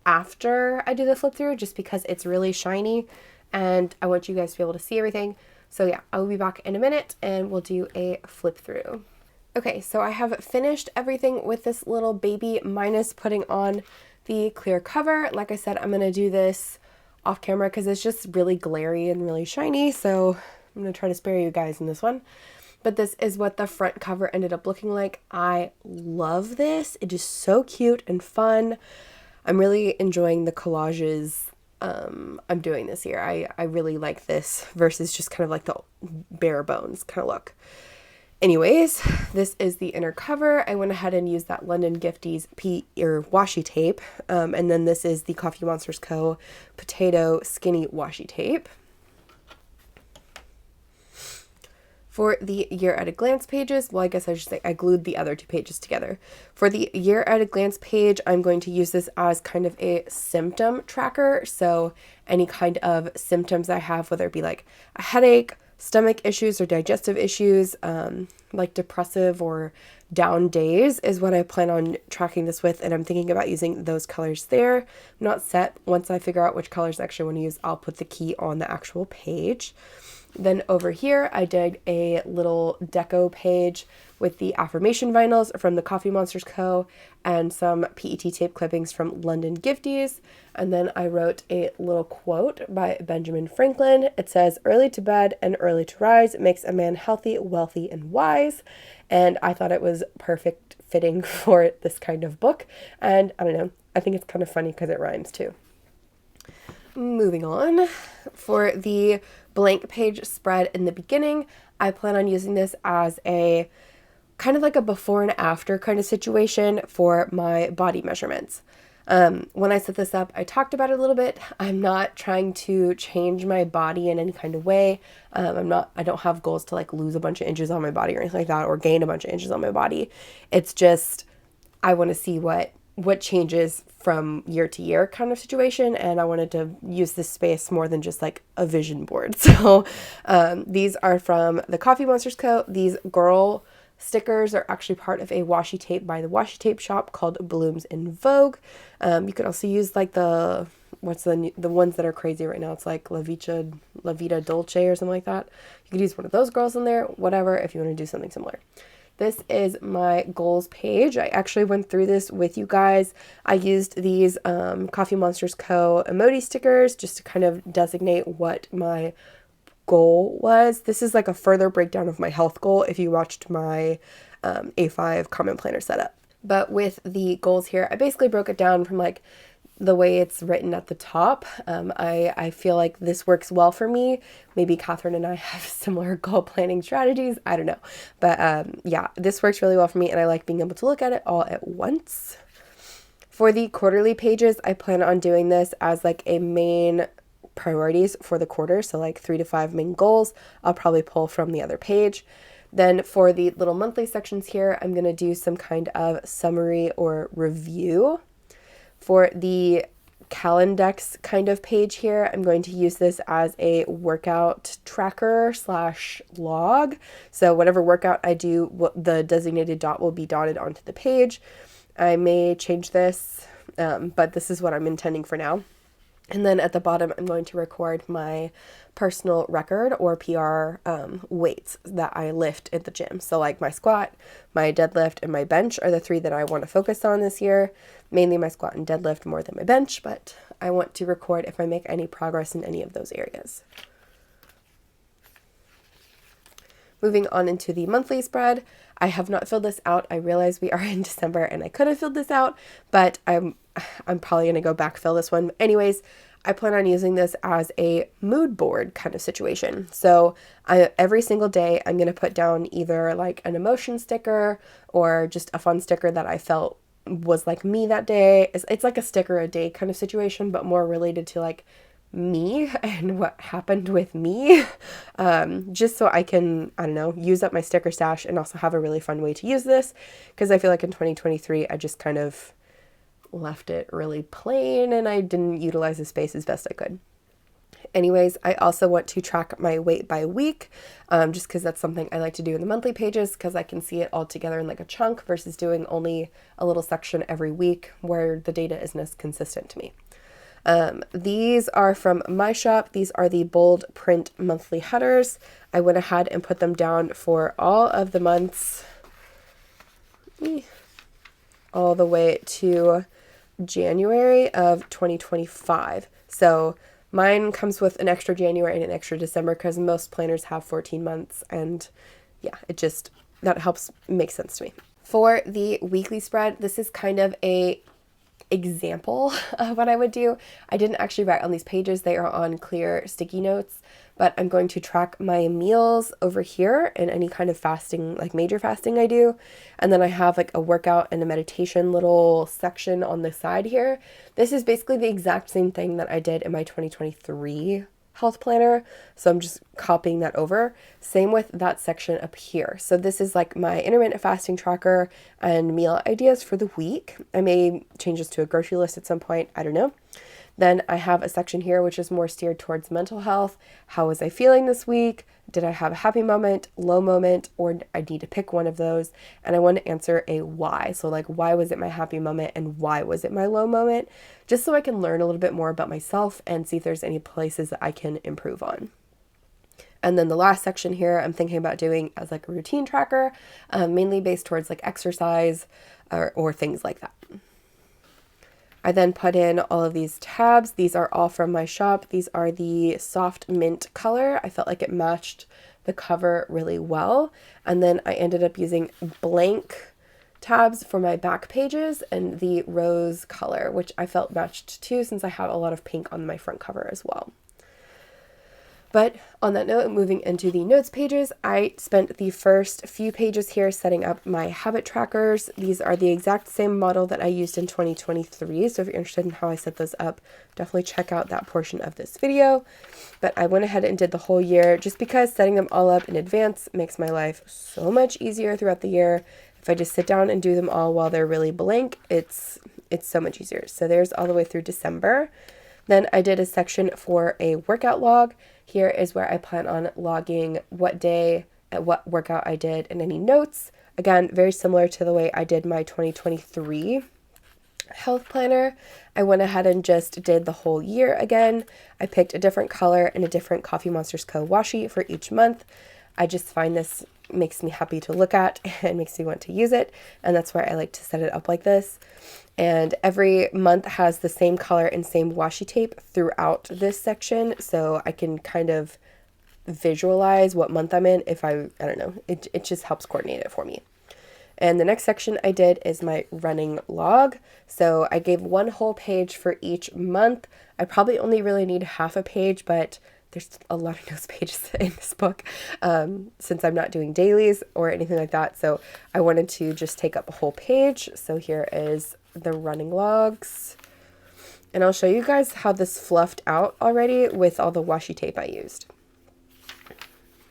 after I do the flip through, just because it's really shiny and I want you guys to be able to see everything. So yeah, I will be back in a minute and we'll do a flip through. Okay, so I have finished everything with this little baby minus putting on the clear cover. Like I said, I'm going to do this off camera because it's just really glary and really shiny. So I'm going to try to spare you guys in this one. But this is what the front cover ended up looking like. I love this. It is so cute and fun. I'm really enjoying the collages I'm doing this year. I really like this versus just kind of like the bare bones kind of look. Anyways, this is the inner cover. I went ahead and used that London Gifties washi tape. And then this is the Coffee Monsters Co. Potato Skinny Washi Tape. For the year at a glance pages, well, I guess I should say I glued the other two pages together. For the year at a glance page, I'm going to use this as kind of a symptom tracker. So any kind of symptoms I have, whether it be like a headache, stomach issues, or digestive issues, like depressive or down days is what I plan on tracking this with. And I'm thinking about using those colors there. I'm not set. Once I figure out which colors I actually want to use, I'll put the key on the actual page. Then over here, I did a little deco page with the affirmation vinyls from the Coffee Monsters Co. and some PET tape clippings from London Gifties. And then I wrote a little quote by Benjamin Franklin. It says, "Early to bed and early to rise makes a man healthy, wealthy, and wise." And I thought it was perfect fitting for this kind of book. And I don't know, I think it's kind of funny because it rhymes too. Moving on, for the blank page spread in the beginning, I plan on using this as a kind of like a before and after kind of situation for my body measurements. When I set this up, I talked about it a little bit. I'm not trying to change my body in any kind of way. I don't have goals to like lose a bunch of inches on my body or anything like that, or gain a bunch of inches on my body. It's just, I want to see what changes from year to year kind of situation, and I wanted to use this space more than just like a vision board. So these are from the Coffee Monsters Co. These girl stickers are actually part of a washi tape by the washi tape shop called Blooms in Vogue. You could also use like the ones that are crazy right now. It's like La Vita Dolce or something like that. You could use one of those girls in there, whatever, if you want to do something similar. This is my goals page. I actually went through this with you guys. I used these Coffee Monsters Co. emoji stickers just to kind of designate what my goal was. This is like a further breakdown of my health goal if you watched my A5 comment planner setup. But with the goals here, I basically broke it down from like the way it's written at the top. I feel like this works well for me. Maybe Catherine and I have similar goal planning strategies. I don't know. But yeah, this works really well for me and I like being able to look at it all at once. For the quarterly pages, I plan on doing this as like a main priorities for the quarter. So like 3 to 5 main goals. I'll probably pull from the other page. Then for the little monthly sections here, I'm going to do some kind of summary or review. For the Calendex kind of page here, I'm going to use this as a workout tracker / log. So whatever workout I do, the designated dot will be dotted onto the page. I may change this, but this is what I'm intending for now. And then at the bottom, I'm going to record my personal record or PR weights that I lift at the gym. So like my squat, my deadlift, and my bench are the 3 that I want to focus on this year. Mainly my squat and deadlift more than my bench, but I want to record if I make any progress in any of those areas. Moving on into the monthly spread, I have not filled this out. I realize we are in December and I could have filled this out, but I'm probably going to go back fill this one. Anyways, I plan on using this as a mood board kind of situation. So every single day I'm going to put down either like an emotion sticker or just a fun sticker that I felt was like me that day. It's like a sticker a day kind of situation, but more related to like me and what happened with me, just so I can, I don't know, use up my sticker stash and also have a really fun way to use this, because I feel like in 2023 I just kind of left it really plain and I didn't utilize the space as best I could. Anyways, I also want to track my weight by week, just because that's something I like to do in the monthly pages, because I can see it all together in like a chunk versus doing only a little section every week where the data isn't as consistent to me. These are from my shop. These are the bold print monthly headers. I went ahead and put them down for all of the months, all the way to January of 2025. So mine comes with an extra January and an extra December because most planners have 14 months, and yeah, that helps make sense to me. For the weekly spread, this is kind of a example of what I would do. I didn't actually write on these pages. They are on clear sticky notes, but I'm going to track my meals over here and any kind of fasting, like major fasting I do. And then I have like a workout and a meditation little section on the side here. This is basically the exact same thing that I did in my 2023 health planner. So I'm just copying that over. Same with that section up here. So this is like my intermittent fasting tracker and meal ideas for the week. I may change this to a grocery list at some point. I don't know. Then I have a section here which is more steered towards mental health. How was I feeling this week? Did I have a happy moment, low moment, or I need to pick one of those? And I want to answer a why. So like, why was it my happy moment and why was it my low moment? Just so I can learn a little bit more about myself and see if there's any places that I can improve on. And then the last section here, I'm thinking about doing as like a routine tracker, mainly based towards like exercise or things like that. I then put in all of these tabs. These are all from my shop. These are the soft mint color. I felt like it matched the cover really well. And then I ended up using blank tabs for my back pages and the rose color, which I felt matched too, since I have a lot of pink on my front cover as well. But on that note, moving into the notes pages, I spent the first few pages here setting up my habit trackers. These are the exact same model that I used in 2023. So if you're interested in how I set those up, definitely check out that portion of this video. But I went ahead and did the whole year just because setting them all up in advance makes my life so much easier throughout the year. If I just sit down and do them all while they're really blank, it's so much easier. So there's all the way through December. Then I did a section for a workout log. Here is where I plan on logging what day and what workout I did and any notes. Again, very similar to the way I did my 2023 health planner. I went ahead and just did the whole year again. I picked a different color and a different Coffee Monsters Co. washi for each month. I just find this makes me happy to look at and makes me want to use it. And that's why I like to set it up like this. And every month has the same color and same washi tape throughout this section. So I can kind of visualize what month I'm in if I don't know, it just helps coordinate it for me. And the next section I did is my running log. So I gave one whole page for each month. I probably only really need half a page, but there's a lot of notes pages in this book since I'm not doing dailies or anything like that. So I wanted to just take up a whole page. So here is the running logs. And I'll show you guys how this fluffed out already with all the washi tape I used.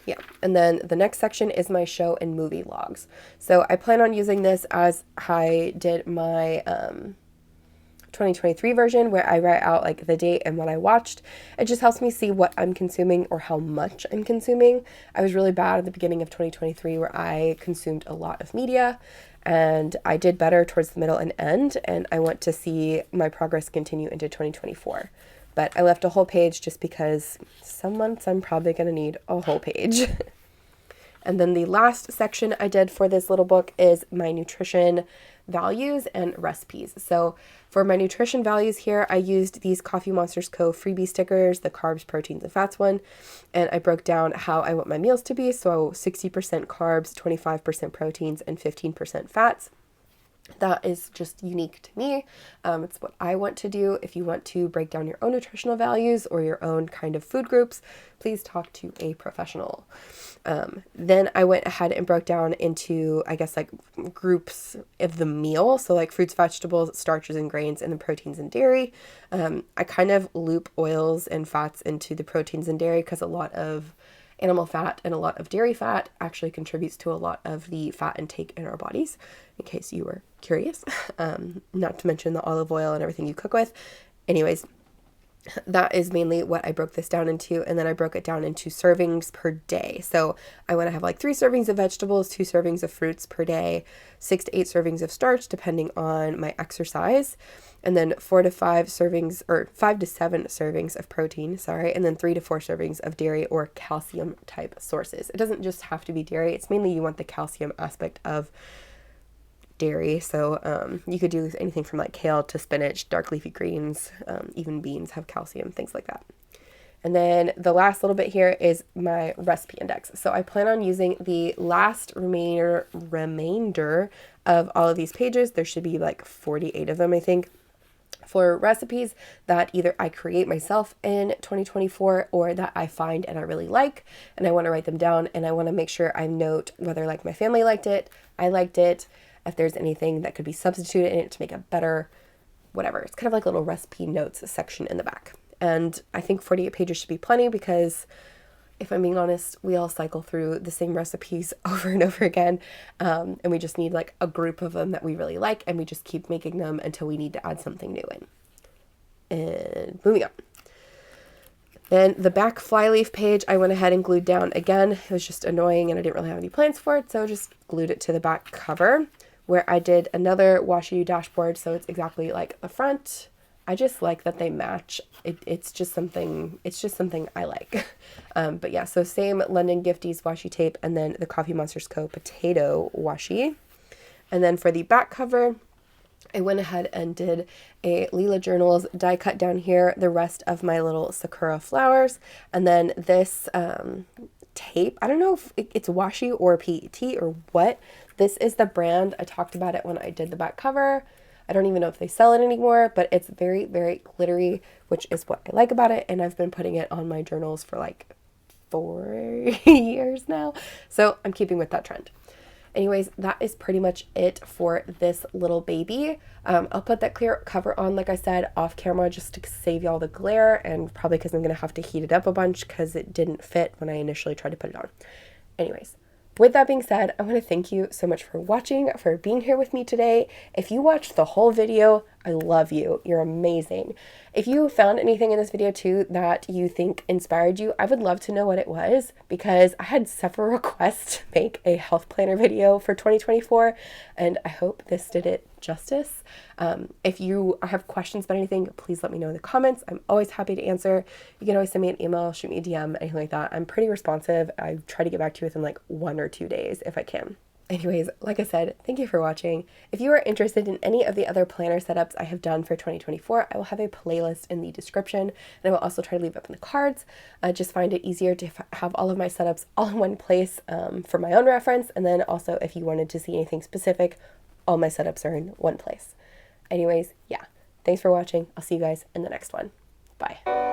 Yeah, and then the next section is my show and movie logs. So I plan on using this as I did my 2023 version, where I write out like the date and what I watched. It just helps me see what I'm consuming or how much I'm consuming. I was really bad at the beginning of 2023 where I consumed a lot of media, and I did better towards the middle and end, and I want to see my progress continue into 2024. But I left a whole page just because some months I'm probably going to need a whole page. And then the last section I did for this little book is my nutrition values and recipes. So for my nutrition values here, I used these Coffee Monsters Co. freebie stickers, the carbs, proteins, and fats one. And I broke down how I want my meals to be. So 60% carbs, 25% proteins, and 15% fats. That is just unique to me. It's what I want to do. If you want to break down your own nutritional values or your own kind of food groups, please talk to a professional. Then I went ahead and broke down into, I guess, like groups of the meal. So like fruits, vegetables, starches and grains, and the proteins and dairy. I kind of loop oils and fats into the proteins and dairy because a lot of animal fat and a lot of dairy fat actually contributes to a lot of the fat intake in our bodies, in case you were curious. Not to mention the olive oil and everything you cook with. Anyways, that is mainly what I broke this down into, and then I broke it down into servings per day. So I want to have like 3 servings of vegetables, 2 servings of fruits per day, 6 to 8 servings of starch depending on my exercise, and then 4 to 5 servings, or 5 to 7 servings of protein, and then 3 to 4 servings of dairy or calcium type sources. It doesn't just have to be dairy, it's mainly you want the calcium aspect of dairy. So you could do anything from like kale to spinach, dark leafy greens, even beans have calcium, things like that. And then the last little bit here is my recipe index. So I plan on using the last remainder of all of these pages. There should be like 48 of them, I think, for recipes that either I create myself in 2024 or that I find and I really like, and I want to write them down, and I want to make sure I note whether like my family liked it, I liked it, if there's anything that could be substituted in it to make it better, whatever. It's kind of like a little recipe notes section in the back. And I think 48 pages should be plenty because, if I'm being honest, we all cycle through the same recipes over and over again. And we just need like a group of them that we really like, and we just keep making them until we need to add something new in. And moving on. Then the back Flyleaf page, I went ahead and glued down again. It was just annoying and I didn't really have any plans for it, so I just glued it to the back cover, where I did another Washi dashboard, so it's exactly like the front. I just like that they match. It's just something I like. But yeah, so same London Gifties washi tape, and then the Coffee Monsters Co. potato washi. And then for the back cover, I went ahead and did a Leela Journals die cut down here, the rest of my little sakura flowers. And then this tape, I don't know if it's washi or PET or what. This is the brand. I talked about it when I did the back cover. I don't even know if they sell it anymore, but it's very, very glittery, which is what I like about it. And I've been putting it on my journals for like 4 years now. So I'm keeping with that trend. Anyways, that is pretty much it for this little baby. I'll put that clear cover on, like I said, off camera just to save y'all the glare, and probably because I'm going to have to heat it up a bunch because it didn't fit when I initially tried to put it on. Anyways, with that being said, I want to thank you so much for watching, for being here with me today. If you watched the whole video, I love you. You're amazing. If you found anything in this video too that you think inspired you, I would love to know what it was, because I had several requests to make a health planner video for 2024, and I hope this did it justice. If you have questions about anything, please let me know in the comments. I'm always happy to answer. You can always send me an email, shoot me a DM, anything like that. I'm pretty responsive. I try to get back to you within like 1 or 2 days if I can. Anyways, like I said, thank you for watching. If you are interested in any of the other planner setups I have done for 2024, I will have a playlist in the description, and I will also try to leave up in the cards. I just find it easier to have all of my setups all in one place for my own reference, and then also if you wanted to see anything specific, all my setups are in one place. Anyways, yeah, thanks for watching. I'll see you guys in the next one. Bye.